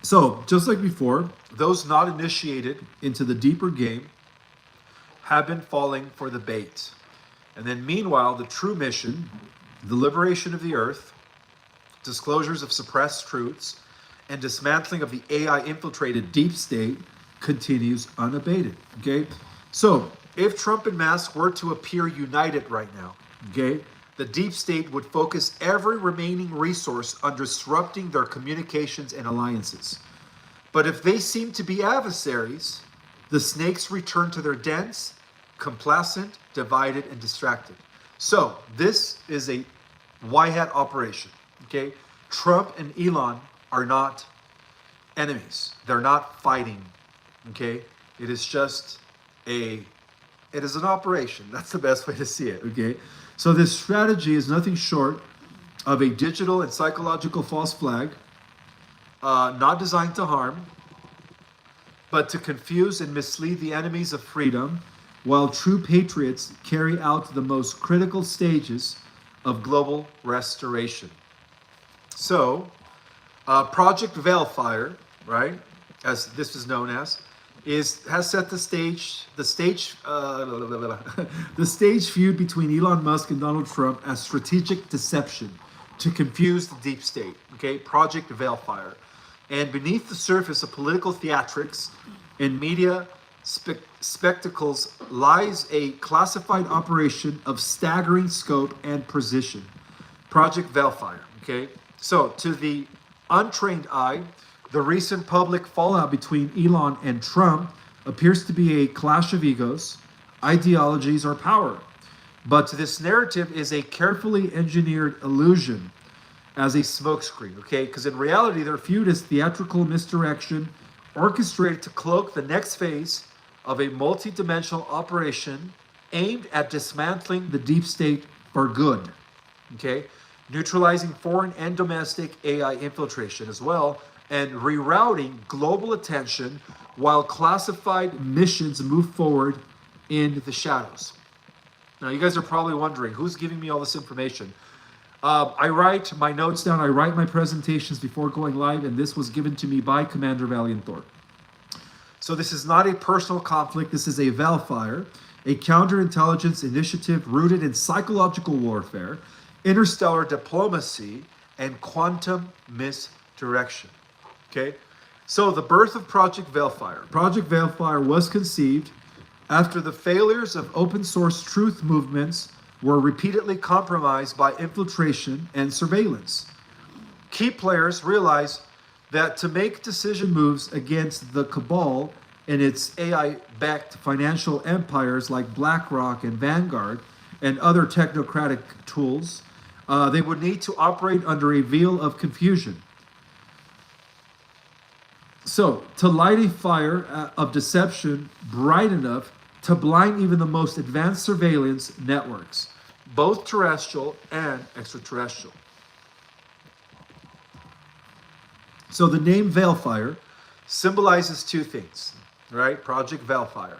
So, just like before, those not initiated into the deeper game have been falling for the bait. And then meanwhile, the true mission, the liberation of the Earth, disclosures of suppressed truths, and dismantling of the AI-infiltrated deep state continues unabated, okay? So, if Trump and Musk were to appear united right now, okay, the deep state would focus every remaining resource on disrupting their communications and alliances. But if they seem to be adversaries, the snakes return to their dens, complacent, divided, and distracted. So, this is a White Hat operation, okay? Trump and Elon are not enemies. They're not fighting, okay? It is just it is an operation. That's the best way to see it, okay? So this strategy is nothing short of a digital and psychological false flag, not designed to harm, but to confuse and mislead the enemies of freedom, while true patriots carry out the most critical stages of global restoration. So, Project Veilfire, right, as this is known as, has set the stage feud between Elon Musk and Donald Trump as strategic deception to confuse the deep state, okay? Project Veilfire. And beneath the surface of political theatrics and media spectacles lies a classified operation of staggering scope and precision. Project Veilfire, okay? So, to the untrained eye, the recent public fallout between Elon and Trump appears to be a clash of egos, ideologies, or power. But this narrative is a carefully engineered illusion as a smokescreen, okay? Because in reality, their feud is theatrical misdirection orchestrated to cloak the next phase of a multidimensional operation aimed at dismantling the deep state for good, okay? Neutralizing foreign and domestic AI infiltration as well, and rerouting global attention while classified missions move forward in the shadows. Now, you guys are probably wondering, who's giving me all this information? I write my notes down, I write my presentations before going live, and this was given to me by Commander Valiant Thor. So this is not a personal conflict, this is a Veilfire, a counterintelligence initiative rooted in psychological warfare, interstellar diplomacy, and quantum misdirection. Okay? So the birth of Project Veilfire. Project Veilfire was conceived after the failures of open source truth movements were repeatedly compromised by infiltration and surveillance. Key players realized that to make decision moves against the cabal and its AI-backed financial empires like BlackRock and Vanguard and other technocratic tools, they would need to operate under a veil of confusion. So, to light a fire of deception bright enough to blind even the most advanced surveillance networks, both terrestrial and extraterrestrial. So the name Veilfire symbolizes two things, right? Project Veilfire.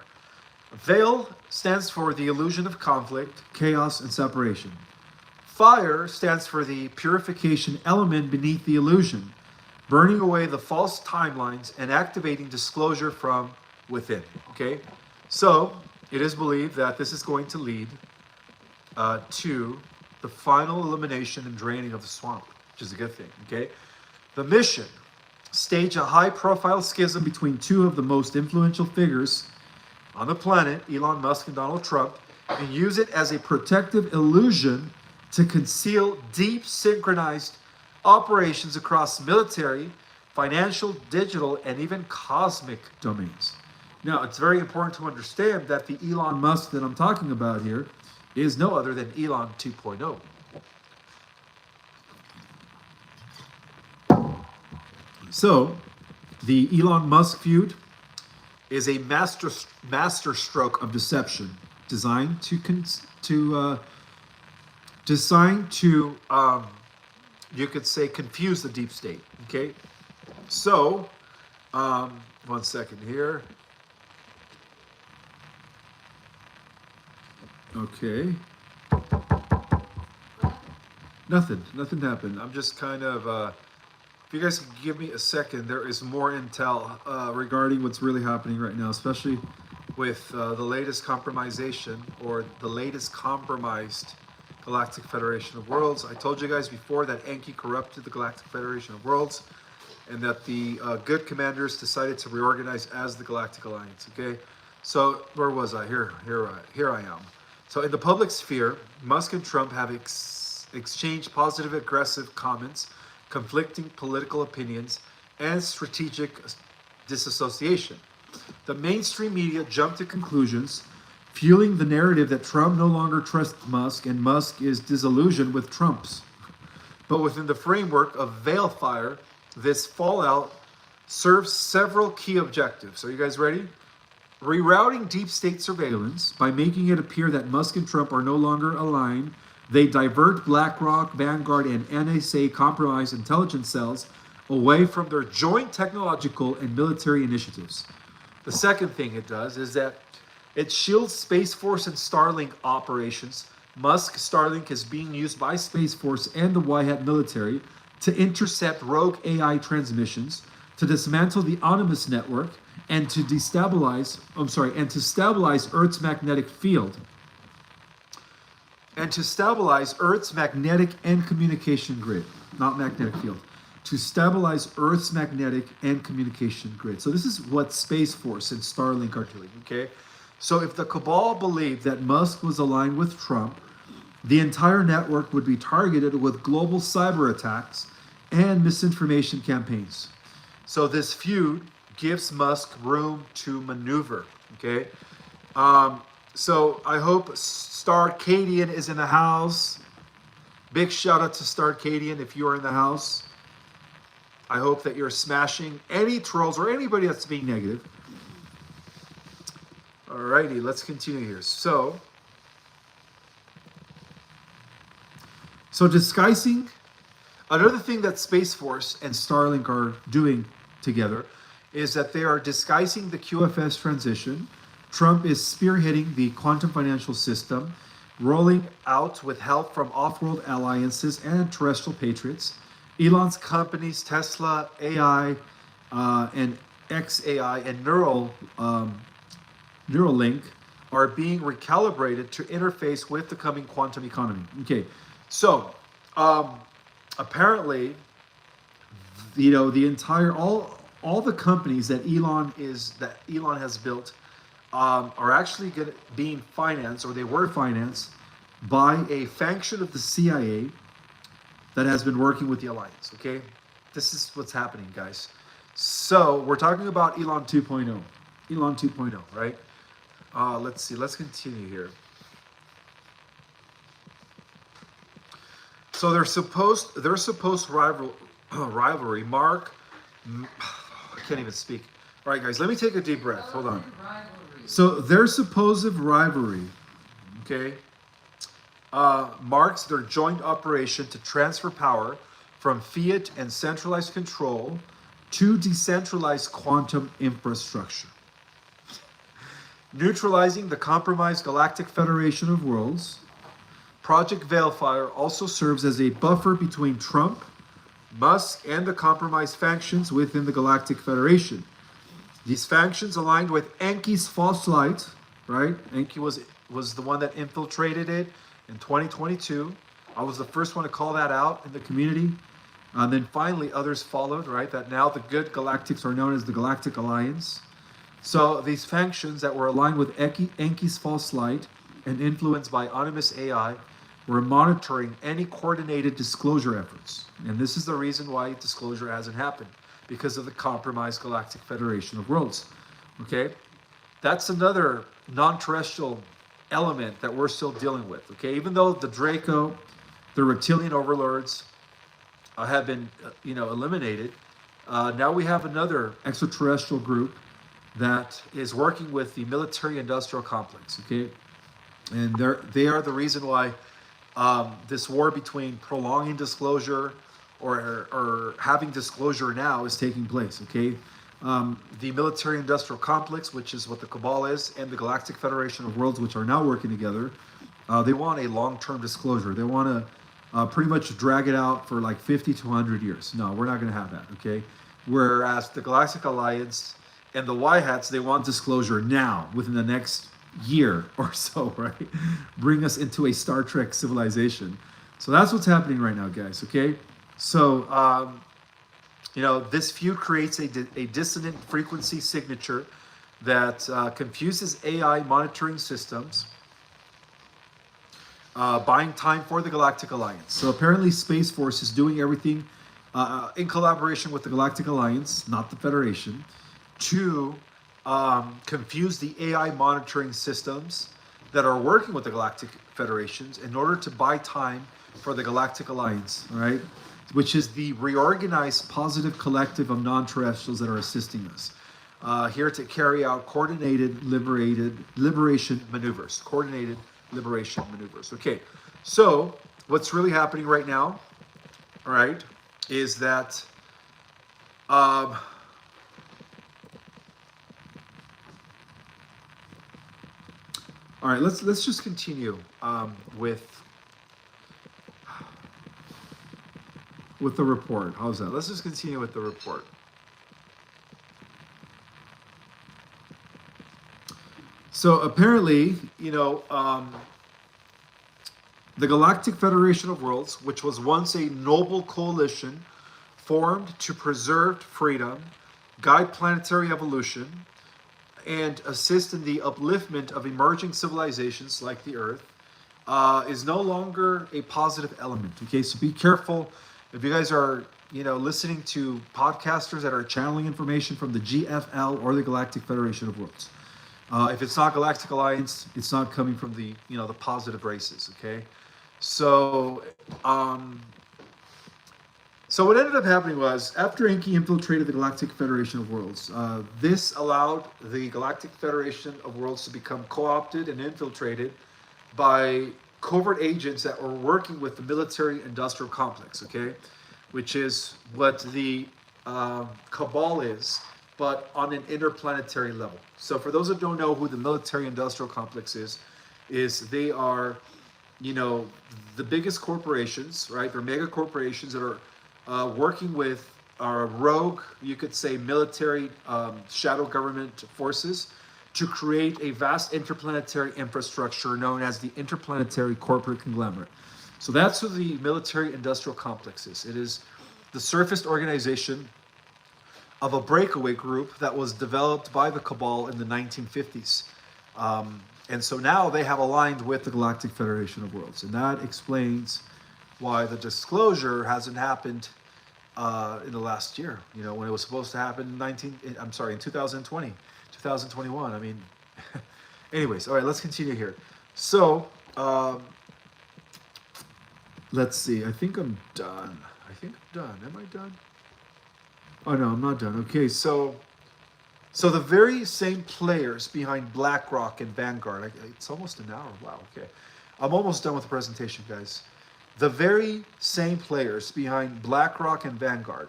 Veil stands for the illusion of conflict, chaos, and separation. Fire stands for the purification element beneath the illusion, burning away the false timelines and activating disclosure from within, okay? So it is believed that this is going to lead to the final elimination and draining of the swamp, which is a good thing, okay? The mission, stage a high-profile schism between two of the most influential figures on the planet, Elon Musk and Donald Trump, and use it as a protective illusion to conceal deep synchronized operations across military, financial, digital, and even cosmic domains. Now, it's very important to understand that the Elon Musk that I'm talking about here is no other than Elon 2.0. So, the Elon Musk feud is a master stroke of deception designed to you could say confuse the deep state. Okay, so 1 second here. Okay. Nothing happened. I'm just kind of, if you guys can give me a second, there is more intel regarding what's really happening right now, especially with the latest compromisation or the latest compromised Galactic Federation of Worlds. I told you guys before that Enki corrupted the Galactic Federation of Worlds and that the good commanders decided to reorganize as the Galactic Alliance, okay? So, where was I? Here I am. So in the public sphere, Musk and Trump have exchanged positive, aggressive comments, conflicting political opinions, and strategic disassociation. The mainstream media jumped to conclusions, fueling the narrative that Trump no longer trusts Musk and Musk is disillusioned with Trump's. But within the framework of Veilfire, this fallout serves several key objectives. Are you guys ready? Rerouting deep state surveillance by making it appear that Musk and Trump are no longer aligned. They divert BlackRock, Vanguard, and NSA compromised intelligence cells away from their joint technological and military initiatives. The second thing it does is that it shields Space Force and Starlink operations. Musk Starlink is being used by Space Force and the White Hat military to intercept rogue AI transmissions, to dismantle the Anonymous network, and to stabilize Earth's magnetic field. And to stabilize Earth's magnetic and communication grid, not magnetic field. To stabilize Earth's magnetic and communication grid. So this is what Space Force and Starlink are doing, okay? So if the cabal believed that Musk was aligned with Trump, the entire network would be targeted with global cyber attacks and misinformation campaigns. So this feud gives Musk room to maneuver, okay? So I hope Starcadian is in the house. Big shout out to Starcadian if you are in the house. I hope that you're smashing any trolls or anybody that's being negative. Alrighty, let's continue here. So disguising Another thing that Space Force and Starlink are doing together is that they are disguising the QFS transition. Trump is spearheading the quantum financial system, rolling out with help from off-world alliances and terrestrial patriots. Elon's companies, Tesla, AI, and XAI, and Neuralink are being recalibrated to interface with the coming quantum economy. Okay, so apparently, the entire all the companies that Elon has built are actually being financed, or they were financed by a faction of the CIA that has been working with the Alliance. Okay, this is what's happening, guys. So we're talking about Elon 2.0. Elon 2.0, right? Let's see. Let's continue here. So their supposed rivalry. I can't even speak. All right, guys, let me take a deep breath. Hold on. So their supposed rivalry, okay, marks their joint operation to transfer power from fiat and centralized control to decentralized quantum infrastructure, neutralizing the compromised Galactic Federation of Worlds. Project Veilfire also serves as a buffer between Trump, Musk, and the compromised factions within the Galactic Federation. These factions aligned with Enki's false light, right? Enki was the one that infiltrated it in 2022. I was the first one to call that out in the community. And then finally others followed, right? That now the good galactics are known as the Galactic Alliance. So these factions that were aligned with Enki's false light and influenced by anonymous AI were monitoring any coordinated disclosure efforts. And this is the reason why disclosure hasn't happened, because of the compromised Galactic Federation of Worlds. Okay? That's another non-terrestrial element that we're still dealing with. Okay? Even though the Draco, the reptilian overlords have been, eliminated, now we have another extraterrestrial group that is working with the military-industrial complex. Okay? And they are the reason why this war between prolonging disclosure or having disclosure now is taking place. Okay, the military-industrial complex, which is what the Cabal is, and the Galactic Federation of Worlds, which are now working together, they want a long-term disclosure. They want to pretty much drag it out for like 50 to 100 years. No, we're not going to have that. Okay, whereas the Galactic Alliance and the Y Hats, they want disclosure now, within the next year or so, right? Bring us into a Star Trek civilization. So that's what's happening right now, guys. Okay, so this feud creates a dissonant frequency signature that confuses AI monitoring systems, buying time for the Galactic Alliance. So apparently Space Force is doing everything in collaboration with the Galactic Alliance, not the Federation, to confuse the AI monitoring systems that are working with the Galactic Federations in order to buy time for the Galactic Alliance, right? Which is the reorganized positive collective of non-terrestrials that are assisting us here to carry out coordinated liberation maneuvers. Coordinated liberation maneuvers. Okay, so what's really happening right now, all right, is that all right, let's just continue with the report. How's that? Let's just continue with the report. So apparently, the Galactic Federation of Worlds, which was once a noble coalition formed to preserve freedom, guide planetary evolution, and assist in the upliftment of emerging civilizations like the Earth, is no longer a positive element. Okay, so be careful if you guys are, listening to podcasters that are channeling information from the GFL or the Galactic Federation of Worlds. If it's not Galactic Alliance, it's not coming from the, the positive races. Okay, so So what ended up happening was, after Enki infiltrated the Galactic Federation of Worlds, this allowed the Galactic Federation of Worlds to become co-opted and infiltrated by covert agents that were working with the military-industrial complex, okay? which is what the cabal is, but on an interplanetary level. So for those that don't know who the military-industrial complex is they are, you know, the biggest corporations, right? They're mega corporations that are working with our rogue, you could say, military shadow government forces to create a vast interplanetary infrastructure known as the Interplanetary Corporate Conglomerate. So that's who the military-industrial complex is. It is the surfaced organization of a breakaway group that was developed by the cabal in the 1950s. And so now they have aligned with the Galactic Federation of Worlds. And that explains why the disclosure hasn't happened in the last year, you know, when it was supposed to happen in 2020, 2021. I mean, anyways, all right, let's continue here. So, let's see. I think I'm done. Am I done? Oh, no, I'm not done. Okay, so the very same players behind BlackRock and Vanguard, it's almost an hour. Wow, okay. I'm almost done with the presentation, guys. The very same players behind BlackRock and Vanguard,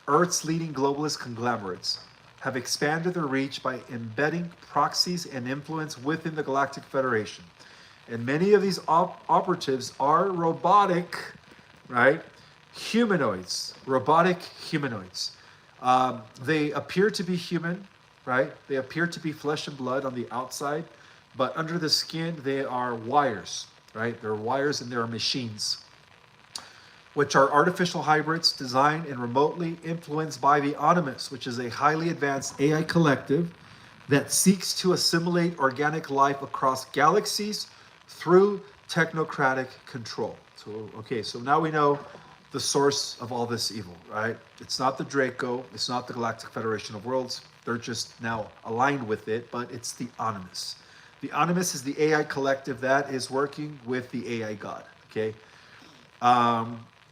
Earth's leading globalist conglomerates, have expanded their reach by embedding proxies and influence within the Galactic Federation. And many of these operatives are robotic, right? Humanoids, robotic humanoids. They appear to be human, right? They appear to be flesh and blood on the outside, but under the skin, they are wires, right? They're wires and they're machines, which are artificial hybrids designed and remotely influenced by the Animus, which is a highly advanced AI collective that seeks to assimilate organic life across galaxies through technocratic control. So, okay, so now we know the source of all this evil, right? It's not the Draco, it's not the Galactic Federation of Worlds. They're just now aligned with it, but it's the Animus. The Animus is the AI collective that is working with the AI God, okay?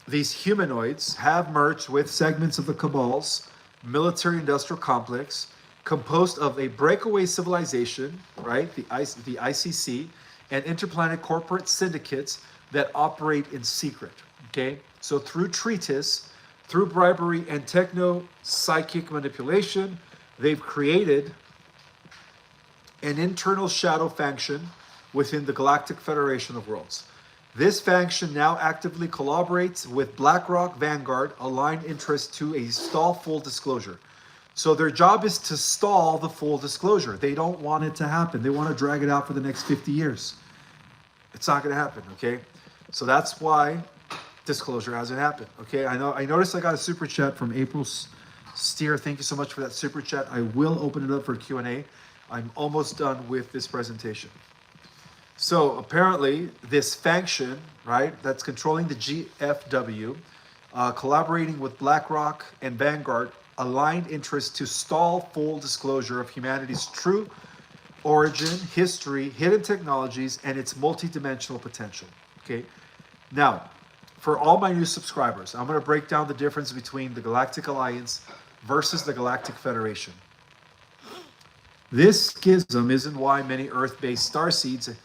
These humanoids have merged with segments of the Cabal's military-industrial complex, composed of a breakaway civilization, right, the ICC, and interplanet corporate syndicates that operate in secret, okay? So through treatise, through bribery and techno-psychic manipulation, they've created an internal shadow faction within the Galactic Federation of Worlds. This faction now actively collaborates with BlackRock, Vanguard, aligned interests to stall full disclosure. So their job is to stall the full disclosure. They don't want it to happen. They want to drag it out for the next 50 years. It's not going to happen, okay? So that's why disclosure hasn't happened, okay? I noticed I got a super chat from April Steer. Thank you so much for that super chat. I will open it up for Q&A. I'm almost done with this presentation. So apparently this faction, right, that's controlling the GFW, collaborating with BlackRock and Vanguard, aligned interests to stall full disclosure of humanity's true origin, history, hidden technologies, and its multidimensional potential, okay? Now, for all my new subscribers, I'm going to break down the difference between the Galactic Alliance versus the Galactic Federation. This schism isn't why many Earth-based starseeds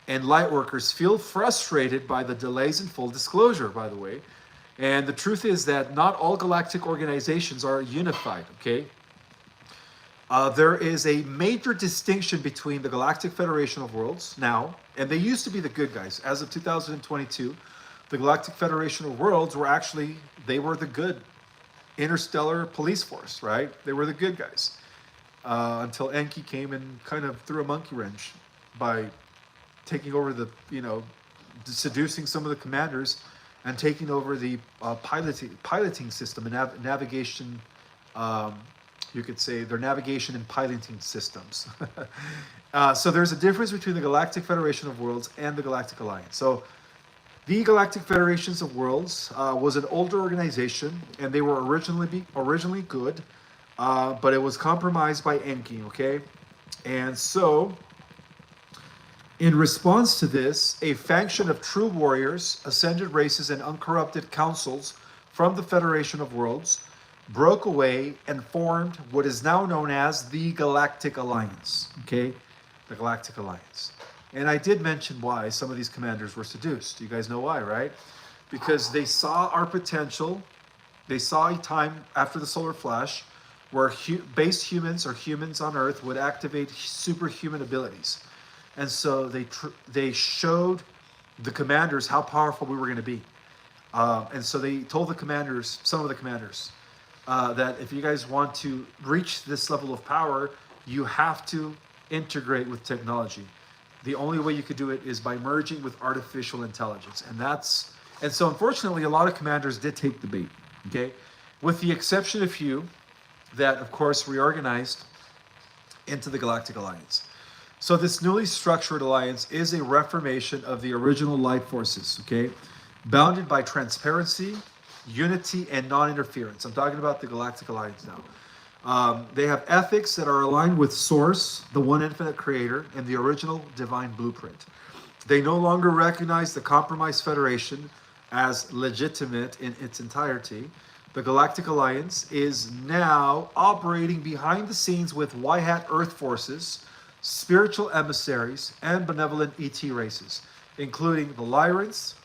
and lightworkers feel frustrated by the delays in full disclosure, by the way. And the truth is that not all galactic organizations are unified, okay? There is a major distinction between the Galactic Federation of Worlds now, and they used to be the good guys. As of 2022, the Galactic Federation of Worlds were the good interstellar police force, right? They were the good guys. Until Enki came and kind of threw a monkey wrench by taking over seducing some of the commanders and taking over the piloting system and navigation, you could say their navigation and piloting systems. So there's a difference between the Galactic Federation of Worlds and the Galactic Alliance. So the Galactic Federations of Worlds was an older organization, and they were originally good, but it was compromised by Enki, okay? And so, in response to this, a faction of true warriors, ascended races, and uncorrupted councils from the Federation of Worlds broke away and formed what is now known as the Galactic Alliance, okay? The Galactic Alliance. And I did mention why some of these commanders were seduced. You guys know why, right? because they saw our potential. They saw a time after the solar flash where base humans or humans on Earth would activate superhuman abilities. And so they showed the commanders how powerful we were going to be. And so they told the commanders, some of the commanders, that if you guys want to reach this level of power, you have to integrate with technology. The only way you could do it is by merging with artificial intelligence. And so unfortunately, a lot of commanders did take the bait, okay? With the exception of few that, of course, reorganized into the Galactic Alliance. So this newly structured alliance is a reformation of the original life forces, okay? Bounded by transparency, unity, and non-interference. I'm talking about the Galactic Alliance now. They have ethics that are aligned with Source, the one infinite creator, and the original divine blueprint. They no longer recognize the compromised Federation as legitimate in its entirety. The Galactic Alliance is now operating behind the scenes with White-Hat Earth forces, spiritual emissaries, and benevolent ET races, including the Lyrans,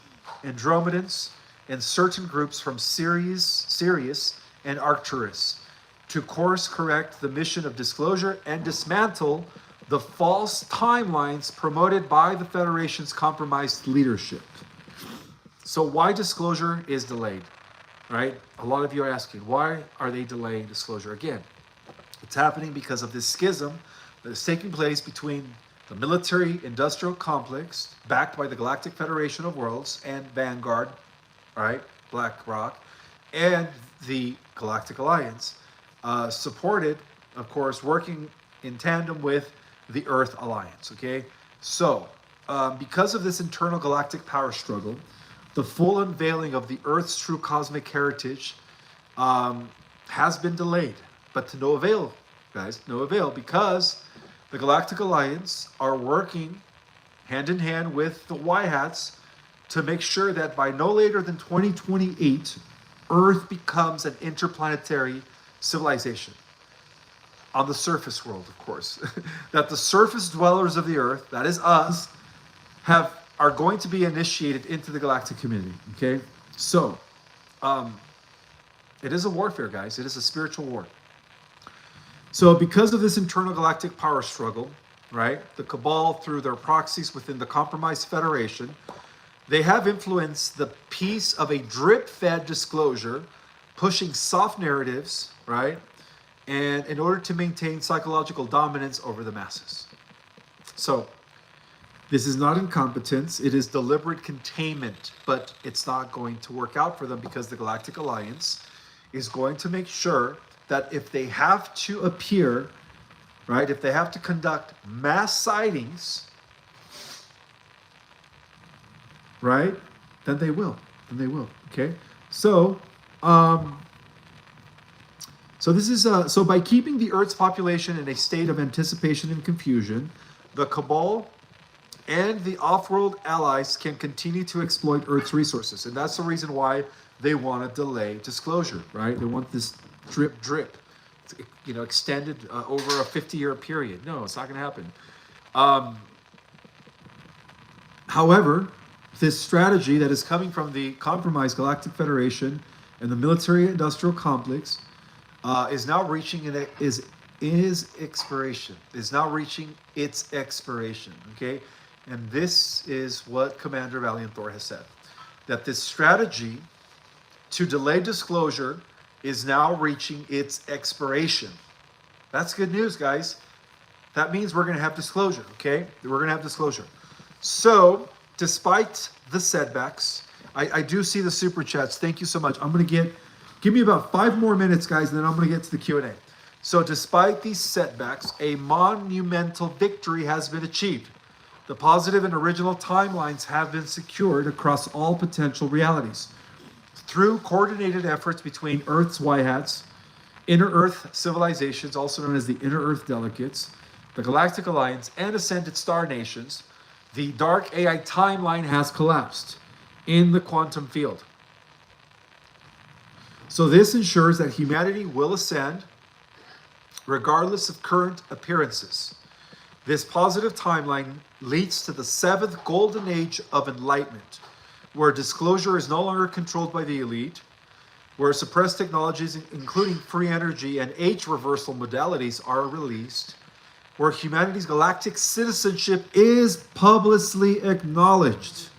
Andromedans, and certain groups from Sirius and Arcturus, to course correct the mission of disclosure and dismantle the false timelines promoted by the Federation's compromised leadership. So why disclosure is delayed, right? A lot of you are asking, why are they delaying disclosure again? It's happening because of this schism that is taking place between the military-industrial complex, backed by the Galactic Federation of Worlds and Vanguard, right, BlackRock, and the Galactic Alliance, supported, of course, working in tandem with the Earth Alliance, okay? So, because of this internal galactic power struggle, the full unveiling of the Earth's true cosmic heritage has been delayed, but to no avail, guys, no avail, because the Galactic Alliance are working hand in hand with the White Hats to make sure that by no later than 2028, Earth becomes an interplanetary civilization. On the surface world, of course. That the surface dwellers of the Earth, that is us, are going to be initiated into the galactic community, okay? So, it is a warfare, guys. It is a spiritual war. So because of this internal galactic power struggle, right, the Cabal, through their proxies within the compromised Federation, they have influenced the piece of a drip-fed disclosure, pushing soft narratives, right, and in order to maintain psychological dominance over the masses. So this is not incompetence, it is deliberate containment, but it's not going to work out for them because the Galactic Alliance is going to make sure that if they have to appear, right, if they have to conduct mass sightings, right, then they will, okay? So, so by keeping the Earth's population in a state of anticipation and confusion, the Cabal and the off-world allies can continue to exploit Earth's resources. And that's the reason why they want to delay disclosure, right? They want this drip, extended over a 50-year period. No, it's not going to happen. However, this strategy that is coming from the compromised Galactic Federation and the military-industrial complex is now reaching its expiration, okay? And this is what Commander Valiant Thor has said, that this strategy to delay disclosure is now reaching its expiration. That's good news, guys. That means we're going to have disclosure, okay? We're going to have disclosure. So, despite the setbacks, I do see the super chats. Thank you so much. I'm going to give me about 5 more minutes, guys, and then I'm going to get to the Q&A. So, despite these setbacks, a monumental victory has been achieved. The positive and original timelines have been secured across all potential realities. Through coordinated efforts between Earth's White Hats, Inner Earth civilizations, also known as the Inner Earth Delegates, the Galactic Alliance, and Ascended Star Nations, the dark AI timeline has collapsed in the quantum field. So this ensures that humanity will ascend regardless of current appearances. This positive timeline leads to the 7th golden age of enlightenment, where disclosure is no longer controlled by the elite, where suppressed technologies, including free energy and age reversal modalities, are released, where humanity's galactic citizenship is publicly acknowledged.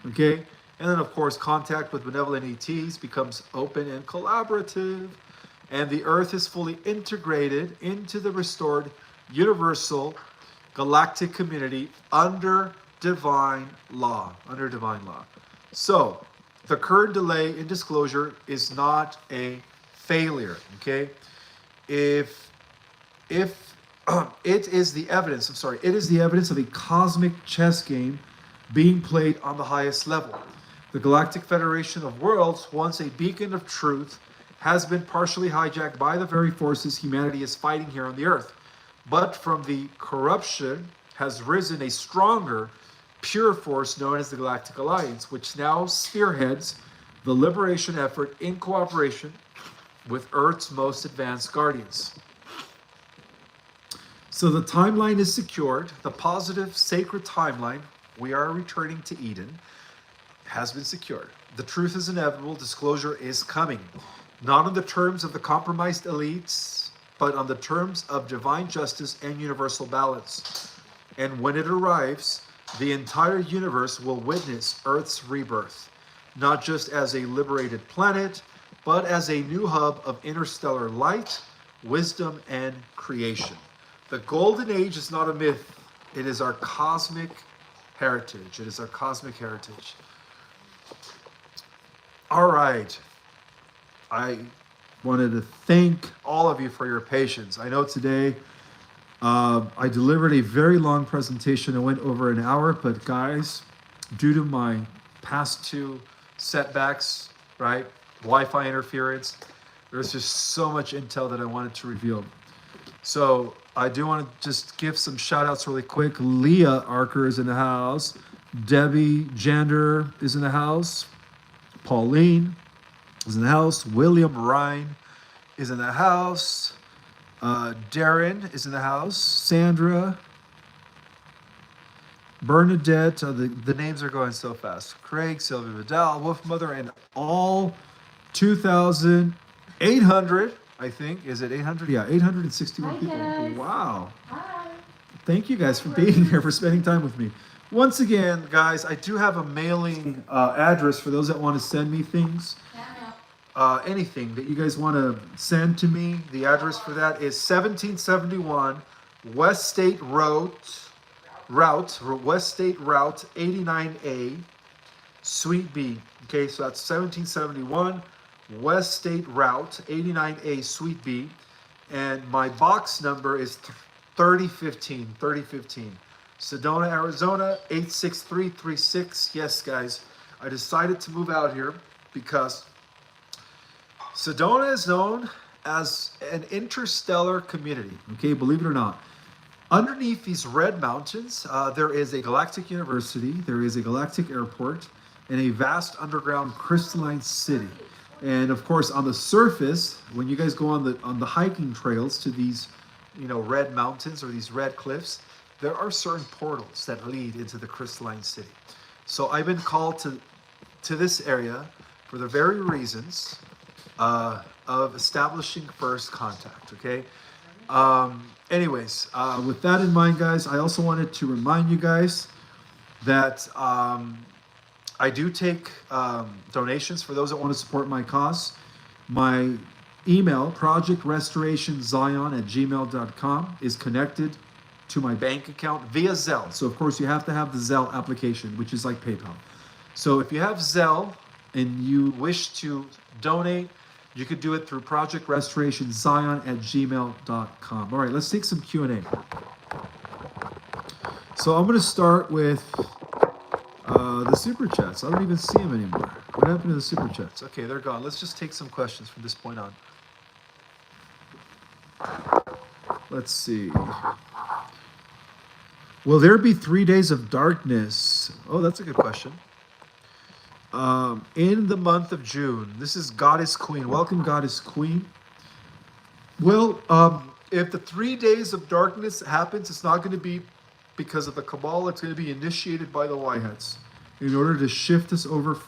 Okay? And then, of course, contact with benevolent ETs becomes open and collaborative, and the Earth is fully integrated into the restored universal galactic community under divine law. Under divine law. So, the current delay in disclosure is not a failure. Okay? If it is the evidence, it is the evidence of a cosmic chess game being played on the highest level. The Galactic Federation of Worlds, once a beacon of truth, has been partially hijacked by the very forces humanity is fighting here on the Earth. But from the corruption has risen a stronger, pure force known as the Galactic Alliance, which now spearheads the liberation effort in cooperation with Earth's most advanced guardians. So the timeline is secured. The positive, sacred timeline, we are returning to Eden, has been secured. The truth is inevitable. Disclosure is coming. Not on the terms of the compromised elites, but on the terms of divine justice and universal balance. And when it arrives, the entire universe will witness Earth's rebirth, not just as a liberated planet, but as a new hub of interstellar light, wisdom, and creation. The Golden Age is not a myth. It is our cosmic heritage. It is our cosmic heritage. All right. I wanted to thank all of you for your patience. I know today I delivered a very long presentation. It went over an hour, but guys, due to my past two setbacks, right, Wi-Fi interference, there's just so much intel that I wanted to reveal. So I do want to just give some shout outs really quick. Leah Archer is in the house. Debbie Jander is in the house. Pauline is in the house. William Ryan is in the house. Darren is in the house. Sandra. Bernadette. The names are going so fast. Craig, Sylvia Vidal, Wolf Mother, and all 2,800, I think. Is it 800? Yeah, 861 Hi, people. guys. Wow. Hi. Thank you guys for being here, for spending time with me. Once again, guys, I do have a mailing address for those that want to send me things. Anything that you guys want to send to me. The address for that is 1771 West State Route, West State Route 89A, Suite B. Okay, so that's 1771 West State Route 89A, Suite B. And my box number is 3015. Sedona, Arizona, 86336. Yes, guys, I decided to move out here because Sedona is known as an interstellar community. Okay, believe it or not. Underneath these red mountains, there is a galactic university, there is a galactic airport, and a vast underground crystalline city. And of course, on the surface, when you guys go on the hiking trails to these, red mountains or these red cliffs, there are certain portals that lead into the crystalline city. So I've been called to this area for the very reasons of establishing first contact. Okay. Anyways, with that in mind, guys, I also wanted to remind you guys that I do take donations for those that want to support my cause. My email, projectrestorationzion@gmail.com, is connected to my bank account via Zelle. So, of course, you have to have the Zelle application, which is like PayPal. So if you have Zelle and you wish to donate, you could do it through projectrestorationzion@gmail.com. All right, let's take some Q&A. So I'm going to start with the super chats. I don't even see them anymore. What happened to the super chats? Okay, they're gone. Let's just take some questions from this point on. Let's see. Will there be 3 days of darkness? Oh, that's a good question. In the month of June. This is Goddess Queen. Welcome, Goddess Queen. Well, if the 3 days of darkness happens, it's not going to be because of the Cabal. It's going to be initiated by the Whiteheads. in order to shift us over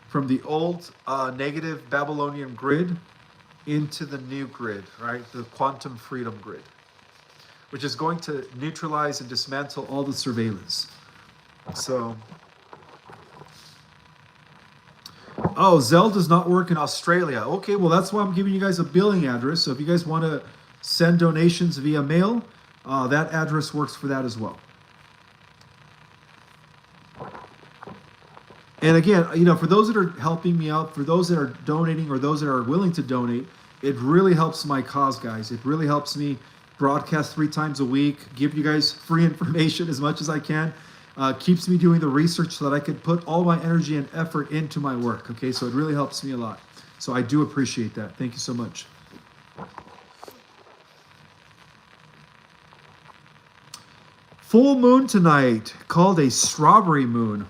from the old negative Babylonian grid into the new grid, right? The quantum freedom grid, which is going to neutralize and dismantle all the surveillance. So, oh, Zelle does not work in Australia. Okay, well, that's why I'm giving you guys a billing address. So if you guys want to send donations via mail, that address works for that as well. And again, you know, for those that are helping me out, for those that are donating or those that are willing to donate, it really helps my cause, guys. It really helps me broadcast 3 times a week, give you guys free information as much as I can. Keeps me doing the research so that I could put all my energy and effort into my work. Okay, so it really helps me a lot. So I do appreciate that. Thank you so much. Full moon tonight, called a strawberry moon.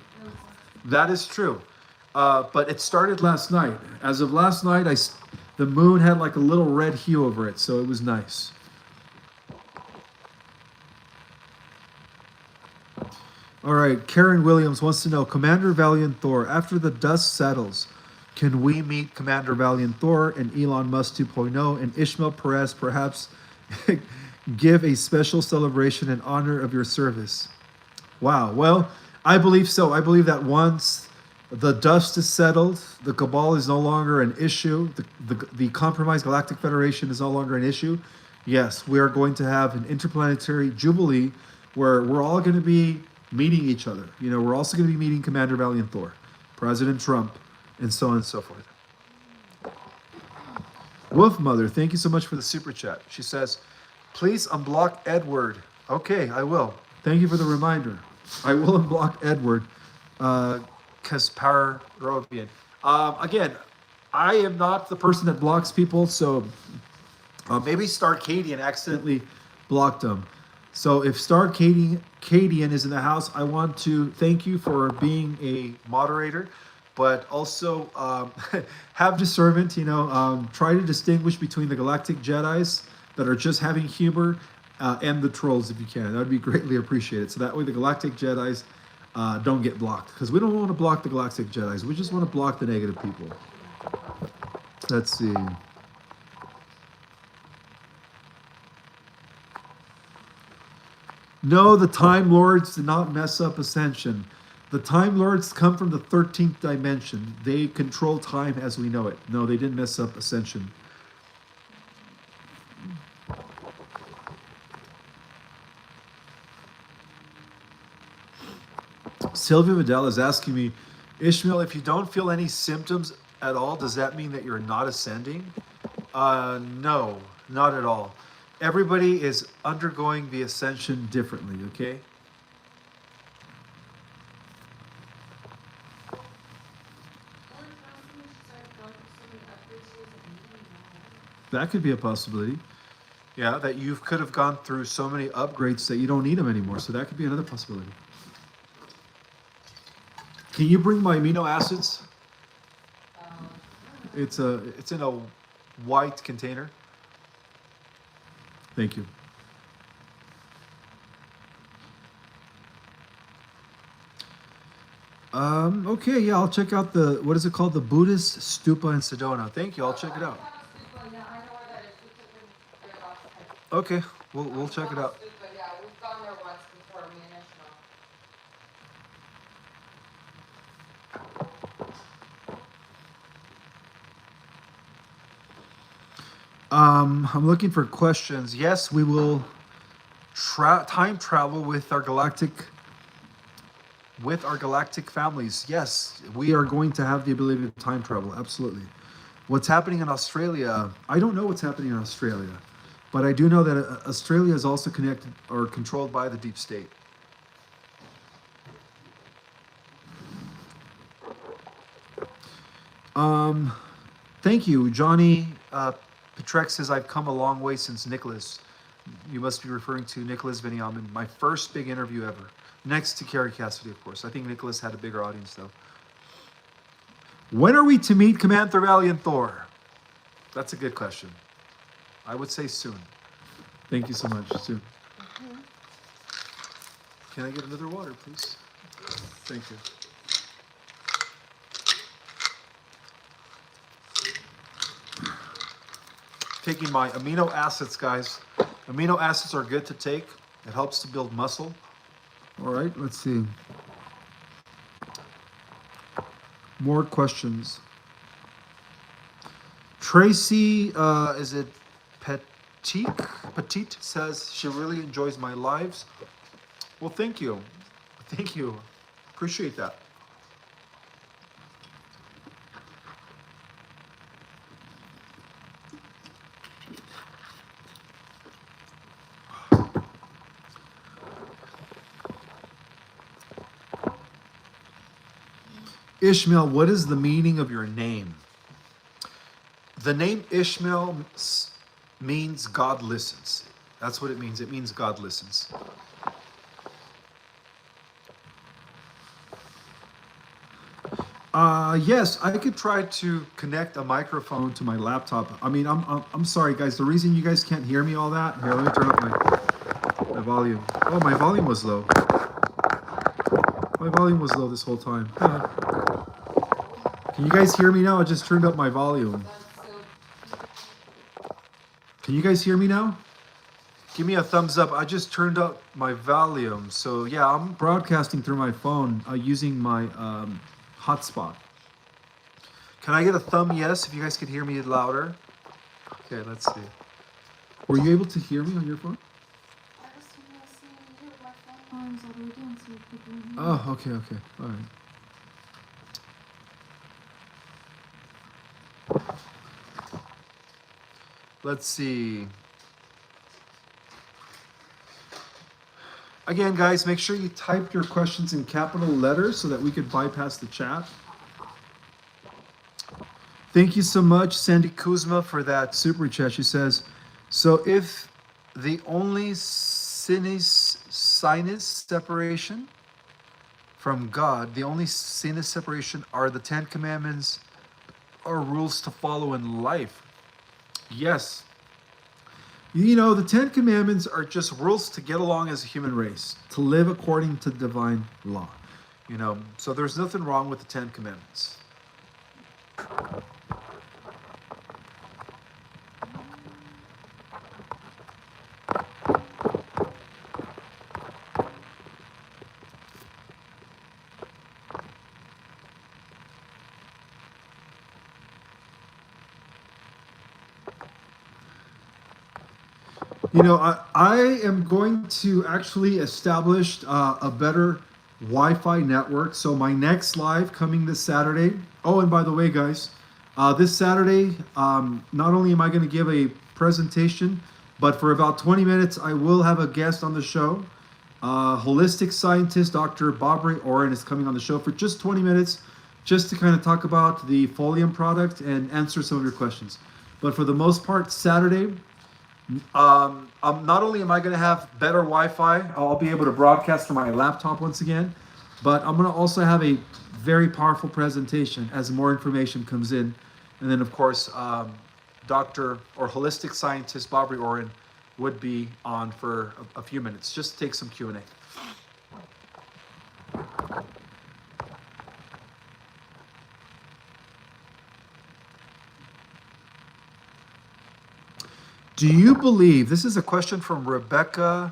That is true. But it started last night. As of last night, the moon had like a little red hue over it, so it was nice. All right, Karen Williams wants to know, Commander Valiant Thor, after the dust settles, can we meet Commander Valiant Thor and Elon Musk 2.0 and Ishmael Perez perhaps give a special celebration in honor of your service? Wow, well, I believe so. I believe that once the dust is settled, the cabal is no longer an issue, the compromised Galactic Federation is no longer an issue. Yes, we are going to have an interplanetary jubilee where we're all going to be meeting each other. You know, we're also going to be meeting Commander Valiant Thor, President Trump, and so on and so forth. Wolf Mother, thank you so much for the super chat. She says, please unblock Edward. Okay, I will. Thank you for the reminder. I will unblock Edward. Kaspar Rovian. Again, I am not the person that blocks people, so maybe Starcadian accidentally blocked him. So if Starcadian is in the house, I want to thank you for being a moderator, but also have discernment, you know, try to distinguish between the Galactic Jedis that are just having humor and the trolls if you can. That would be greatly appreciated. So that way the Galactic Jedis don't get blocked, because we don't want to block the Galactic Jedis. We just want to block the negative people. Let's see. No, the Time Lords did not mess up Ascension. The Time Lords come from the 13th dimension. They control time as we know it. No, they didn't mess up Ascension. Sylvia Vidal is asking me, Ishmael, if you don't feel any symptoms at all, does that mean that you're not ascending? No, not at all. Everybody is undergoing the ascension differently, okay? That could be a possibility. Yeah, that you could have gone through so many upgrades that you don't need them anymore. So that could be another possibility. Can you bring my amino acids? It's in a white container. Thank you. Okay, yeah, I'll check out the, what is it called? The Buddhist Stupa in Sedona. Thank you, I'll check it out. Okay, we'll check it out. Yeah, we've gone there once before, me and Ishmael. I'm looking for questions. Yes, we will time travel with our galactic families. Yes, we are going to have the ability to time travel. Absolutely. What's happening in Australia? I don't know what's happening in Australia, but I do know that Australia is also connected or controlled by the deep state. Thank you, Johnny. Petrek says, I've come a long way since Nicholas. You must be referring to Nicholas Benyamin, my first big interview ever. Next to Carrie Cassidy, of course. I think Nicholas had a bigger audience, though. When are we to meet Commander Valiant Thor? That's a good question. I would say soon. Thank you so much. Soon. Can I get another water, please? Thank you. taking my amino acids, guys. Amino acids are good to take. It helps to build muscle. All right, let's see. More questions. Tracy, is it Petite? Petite says she really enjoys my lives. Well, thank you. Thank you. Appreciate that. Ishmael, what is the meaning of your name? The name Ishmael means God listens. That's what it means. It means God listens. Yes, I could try to connect a microphone to my laptop. I mean, I'm sorry, guys. The reason you guys can't hear me all that. Here, let me turn up my volume. Oh, my volume was low. My volume was low this whole time. Can you guys hear me now? I just turned up my volume. Can you guys hear me now? Give me a thumbs up. I just turned up my volume. So yeah, I'm Broadcasting through my phone using my hotspot. Can I get a thumb yes if you guys could hear me louder? Okay, let's see. Were you able to hear me on your phone? I was seeing you with my phone arms already and so people in here. Oh, okay, okay. All right. Let's see. Again, guys, make sure you type your questions in capital letters so that we could bypass the chat. Thank you so much, Sandy Kuzma, for that super chat. She says, so if the only sinus separation from God, the only sinus separation are the 10 Commandments or rules to follow in life. Yes. You know, the 10 Commandments are just rules to get along as a human race, to live according to divine law. You know, so there's nothing wrong with the 10 Commandments. You know, I am going to actually establish a better Wi-Fi network. So my next live coming this Saturday. Oh, and by the way, guys, this Saturday, not only am I going to give a presentation, but for about 20 minutes, I will have a guest on the show. Holistic scientist, Dr. Barbara Oren is coming on the show for just 20 minutes, just to kind of talk about the Folium product and answer some of your questions. But for the most part, Saturday, not only am I going to have better Wi-Fi, I'll be able to broadcast from my laptop once again, but I'm going to also have a very powerful presentation as more information comes in. And then, of course, Dr. or holistic scientist Barbara Oren would be on for a few minutes, just to take some Q&A. Do you believe, this is a question from Rebecca,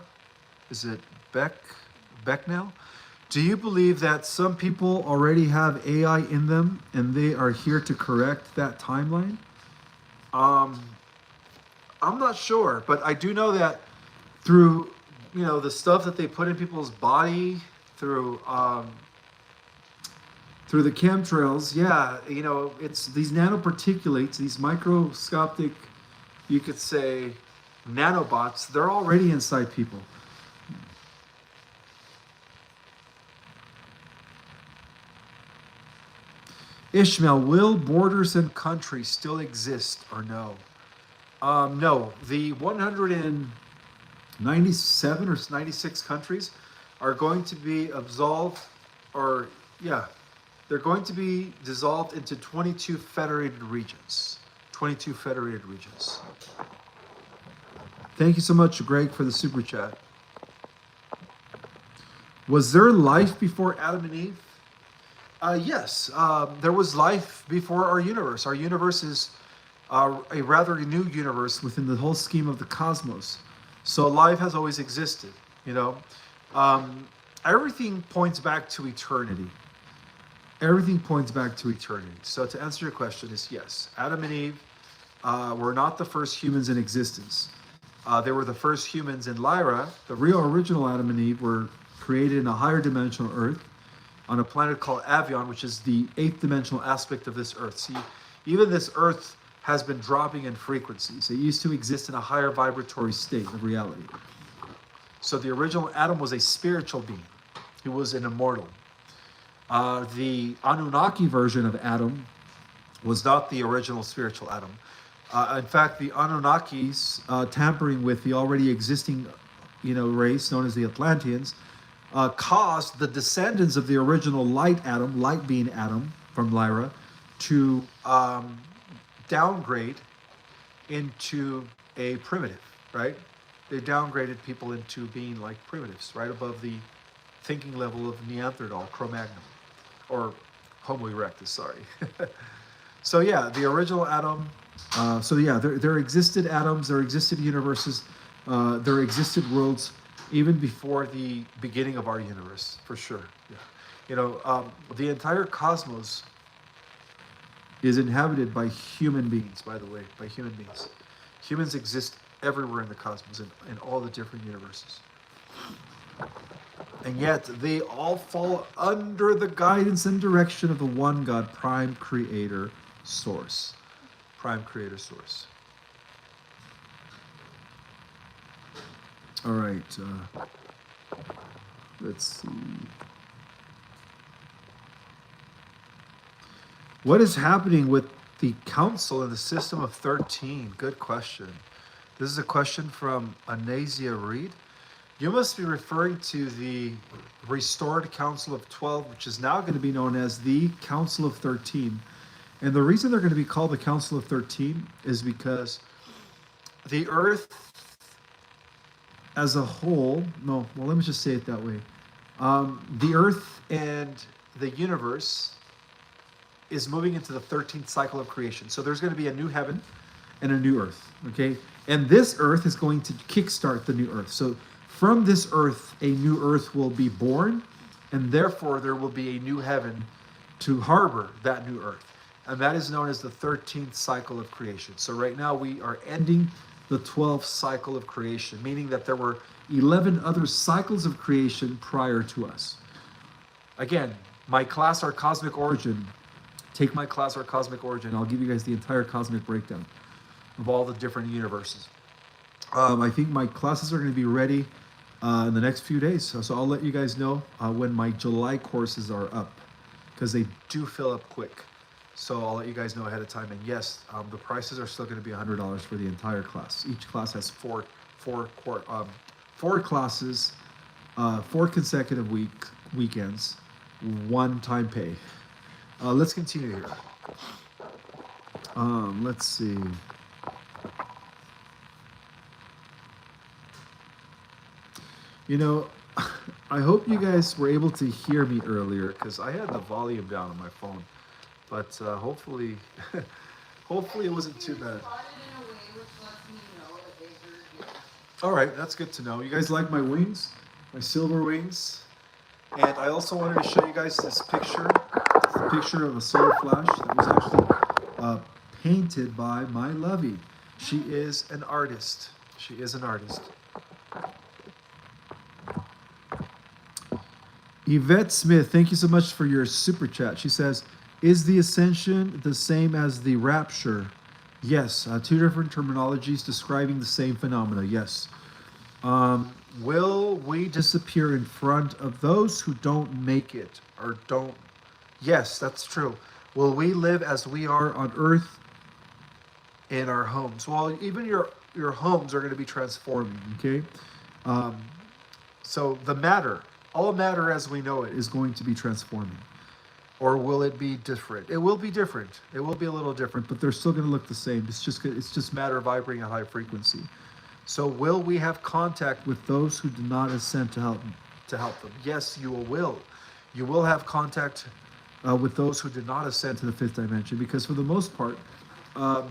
is it Becknell? Do you believe that some people already have AI in them and they are here to correct that timeline? I'm not sure, but I do know that through, you know, the stuff that they put in people's body, through the chemtrails, yeah, you know, it's these nanoparticulates, these microscopic, you could say, nanobots, they're already inside people. Ishmael, will borders and countries still exist or no? No, the 197 or 96 countries are going to be absolved, or yeah, they're going to be dissolved into 22 federated regions. 22 federated regions. Thank you so much, Greg, for the super chat. Was there life before Adam and Eve? Yes, there was life before our universe. Our universe is a rather new universe within the whole scheme of the cosmos. So life has always existed, you know. Everything points back to eternity. Everything points back to eternity. So to answer your question is yes, Adam and Eve were not the first humans in existence. They were the first humans in Lyra. The real original Adam and Eve were created in a higher dimensional Earth on a planet called Avion, which is the 8th dimensional aspect of this Earth. See, even this Earth has been dropping in frequencies. It used to exist in a higher vibratory state of reality. So the original Adam was a spiritual being. He was an immortal. The Anunnaki version of Adam was not the original spiritual Adam. In fact, the Anunnakis, tampering with the already existing, race known as the Atlanteans, caused the descendants of the original light Adam, light being Adam from Lyra, to downgrade into a primitive, right? They downgraded people into being like primitives, right above the thinking level of Neanderthal, Cro-Magnon, or Homo erectus, sorry. So yeah, the original Adam, there existed atoms, there existed universes, there existed worlds even before the beginning of our universe, for sure. Yeah. The entire cosmos is inhabited by human beings, by the way, by human beings. Humans exist everywhere in the cosmos, in all the different universes. And yet, they all fall under the guidance and direction of the one God, Prime Creator Source. Prime Creator Source. All right. Let's see. What is happening with the council in the system of 13? Good question. This is a question from Anasia Reed. You must be referring to the restored Council of 12, which is now going to be known as the Council of 13. And the reason they're going to be called the Council of 13 is because the Earth as a whole, let me just say it that way. The Earth and the universe is moving into the 13th cycle of creation. So there's going to be a new heaven and a new earth, okay? And this earth is going to kickstart the new earth. So from this earth, a new earth will be born, and therefore there will be a new heaven to harbor that new earth. And that is known as the 13th cycle of creation. So right now we are ending the 12th cycle of creation, meaning that there were 11 other cycles of creation prior to us. Again, my class, Our Cosmic Origin, take my class, Our Cosmic Origin. I'll give you guys the entire cosmic breakdown of all the different universes. I think my classes are going to be ready in the next few days. So I'll let you guys know when my July courses are up, because they do fill up quick. So I'll let you guys know ahead of time. And yes, the prices are still going to be $100 for the entire class. Each class has four classes, 4 consecutive weekends, one-time pay. Let's continue here. Let's see. I hope you guys were able to hear me earlier, because I had the volume down on my phone. But hopefully it wasn't too bad. All right, that's good to know. You guys like my wings? My silver wings? And I also wanted to show you guys this picture. It's a picture of a solar flash that was actually painted by my lovey. She is an artist. She is an artist. Yvette Smith, thank you so much for your super chat. She says, is the ascension the same as the rapture? Yes, 2 different terminologies describing the same phenomena, yes. Will we disappear in front of those who don't make it or don't? Yes, that's true. Will we live as we are on Earth in our homes? Well, even your homes are going to be transforming, okay? So the matter, all matter as we know it, is going to be transforming. Or will it be different? It will be different. It will be a little different, but they're still going to look the same. It's just matter vibrating at high frequency. So will we have contact with those who do not ascend to help them? Yes, you will. You will have contact with those who did not ascend to the 5th dimension, because for the most part,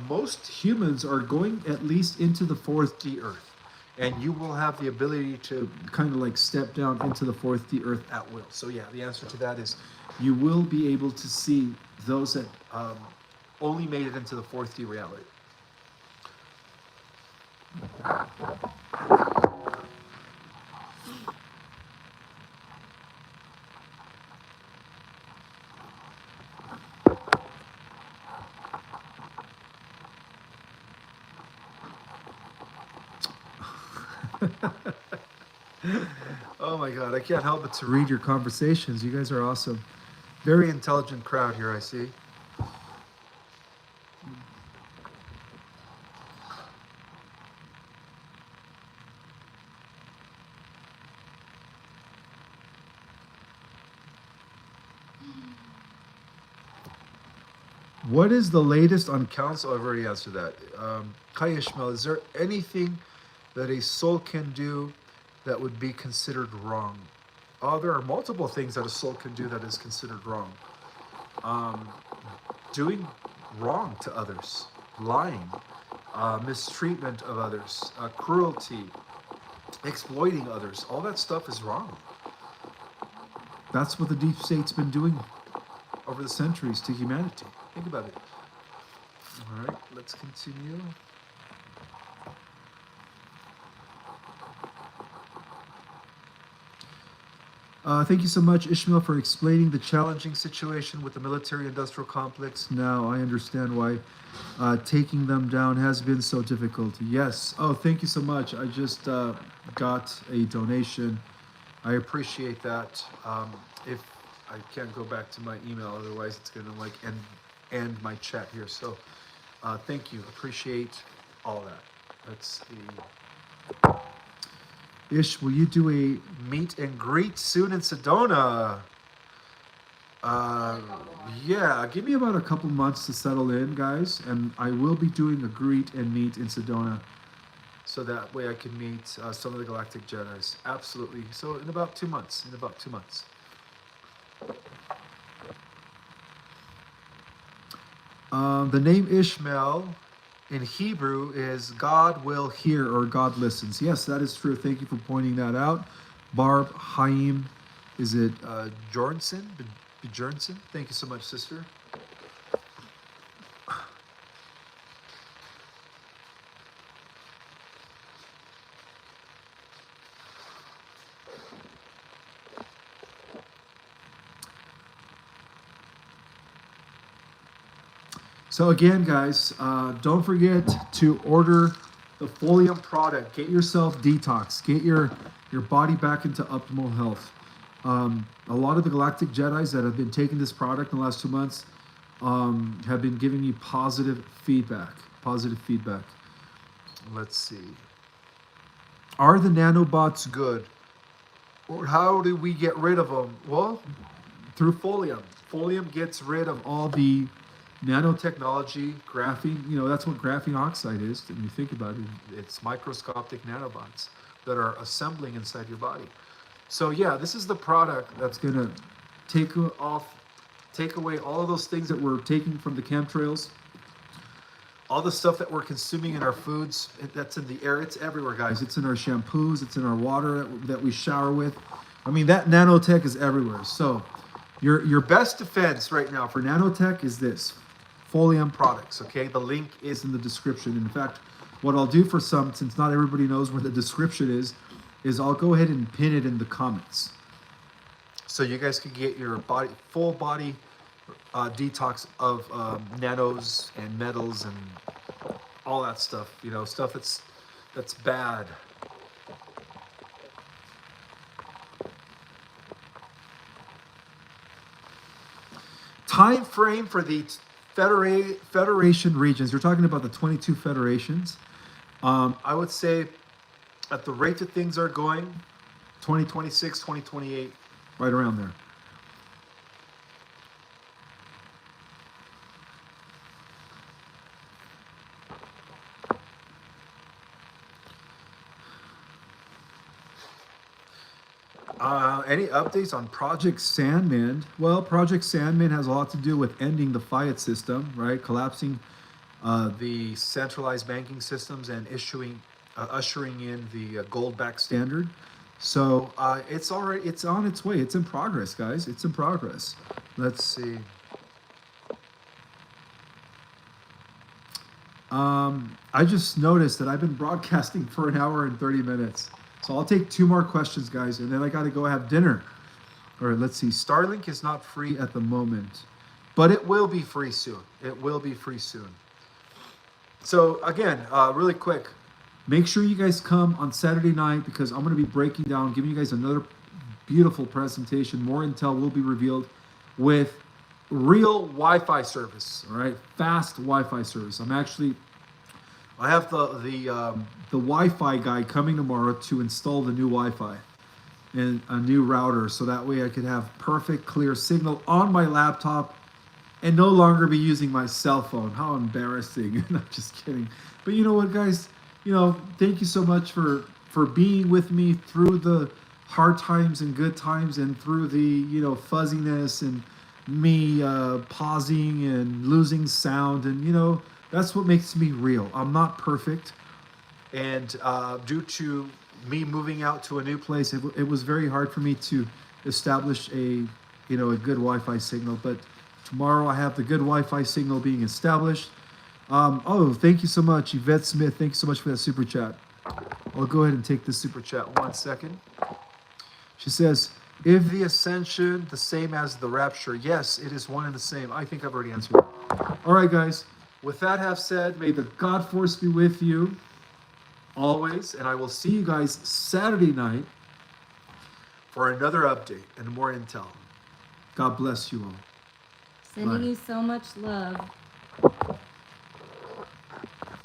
most humans are going at least into the 4D Earth, and you will have the ability to kind of like step down into the 4D Earth at will. So yeah, the answer to that is you will be able to see those that only made it into the 4D reality. Oh my God, I can't help but to read your conversations. You guys are awesome. Very intelligent crowd here, I see. What is the latest on council? I've already answered that. Kai Ishmael, is there anything that a soul can do that would be considered wrong? Oh, there are multiple things that a soul can do that is considered wrong. Doing wrong to others, lying, mistreatment of others, cruelty, exploiting others. All that stuff is wrong. That's what the deep state's been doing over the centuries to humanity. Think about it. All right, let's continue. Thank you so much, Ishmael, for explaining the challenging situation with the military-industrial complex. Now I understand why taking them down has been so difficult. Yes. Oh, thank you so much. I just got a donation. I appreciate that. If I can't go back to my email, otherwise it's gonna like end my chat here. So thank you. Appreciate all that. Let's see. Ish, will you do a meet and greet soon in Sedona? Yeah, give me about a couple months to settle in, guys, and I will be doing a greet and meet in Sedona, so that way I can meet some of the Galactic Jedis. Absolutely. So in about 2 months. In about 2 months. The name Ishmael in Hebrew is God will hear or God listens. Yes, that is true. Thank you for pointing that out. Barb Haim, is it Bjornson? Bjornson? Thank you so much, sister. So again, guys, don't forget to order the Folium product. Get yourself detox. Get your body back into optimal health. A lot of the Galactic Jedis that have been taking this product in the last 2 months have been giving me positive feedback. Positive feedback. Let's see. Are the nanobots good? Or how do we get rid of them? Well, through Folium. Folium gets rid of all the nanotechnology, graphene. You know, that's what graphene oxide is. When you think about it, it's microscopic nanobots that are assembling inside your body. So yeah, this is the product that's gonna take away all of those things that we're taking from the chemtrails, all the stuff that we're consuming in our foods. That's in the air. It's everywhere, guys. It's in our shampoos. It's in our water that we shower with. I mean, that nanotech is everywhere. So your best defense right now for nanotech is this. Folium products, okay? The link is in the description. In fact, what I'll do for some, since not everybody knows where the description is I'll go ahead and pin it in the comments. So you guys can get your full body detox of nanos and metals and all that stuff, you know, stuff that's bad. Time frame for the Federation regions. You're talking about the 22 federations. I would say at the rate that things are going, 2026, 2028, right around there. Any updates on Project Sandman? Well, Project Sandman has a lot to do with ending the Fiat system, right? Collapsing the centralized banking systems and ushering in the gold-backed standard. So it's already, it's on its way. It's in progress, guys. It's in progress. Let's see. I just noticed that I've been broadcasting for an hour and 30 minutes. So I'll take 2 more questions, guys, and then I got to go have dinner. All right, let's see. Starlink is not free at the moment, but it will be free soon. It will be free soon. So again, really quick, make sure you guys come on Saturday night because I'm going to be breaking down, giving you guys another beautiful presentation. More intel will be revealed with real Wi-Fi service. All right, fast Wi-Fi service. I have the Wi-Fi guy coming tomorrow to install the new Wi-Fi and a new router, so that way I could have perfect, clear signal on my laptop and no longer be using my cell phone. How embarrassing! I'm just kidding. But you know what, guys? You know, thank you so much for being with me through the hard times and good times, and through the fuzziness and me pausing and losing sound, and that's what makes me real. I'm not perfect, and due to me moving out to a new place, it was very hard for me to establish a good Wi-Fi signal. But tomorrow I have the good Wi-Fi signal being established. Thank you so much, Yvette Smith. Thank you so much for that super chat. I'll go ahead and take this super chat 1 second. She says, "Is the ascension the same as the rapture?" Yes, it is one and the same. I think I've already answered it. All right, guys. With that have said, may the God force be with you always, and I will see you guys Saturday night for another update and more intel. God bless you all. Sending Bye. you so much love.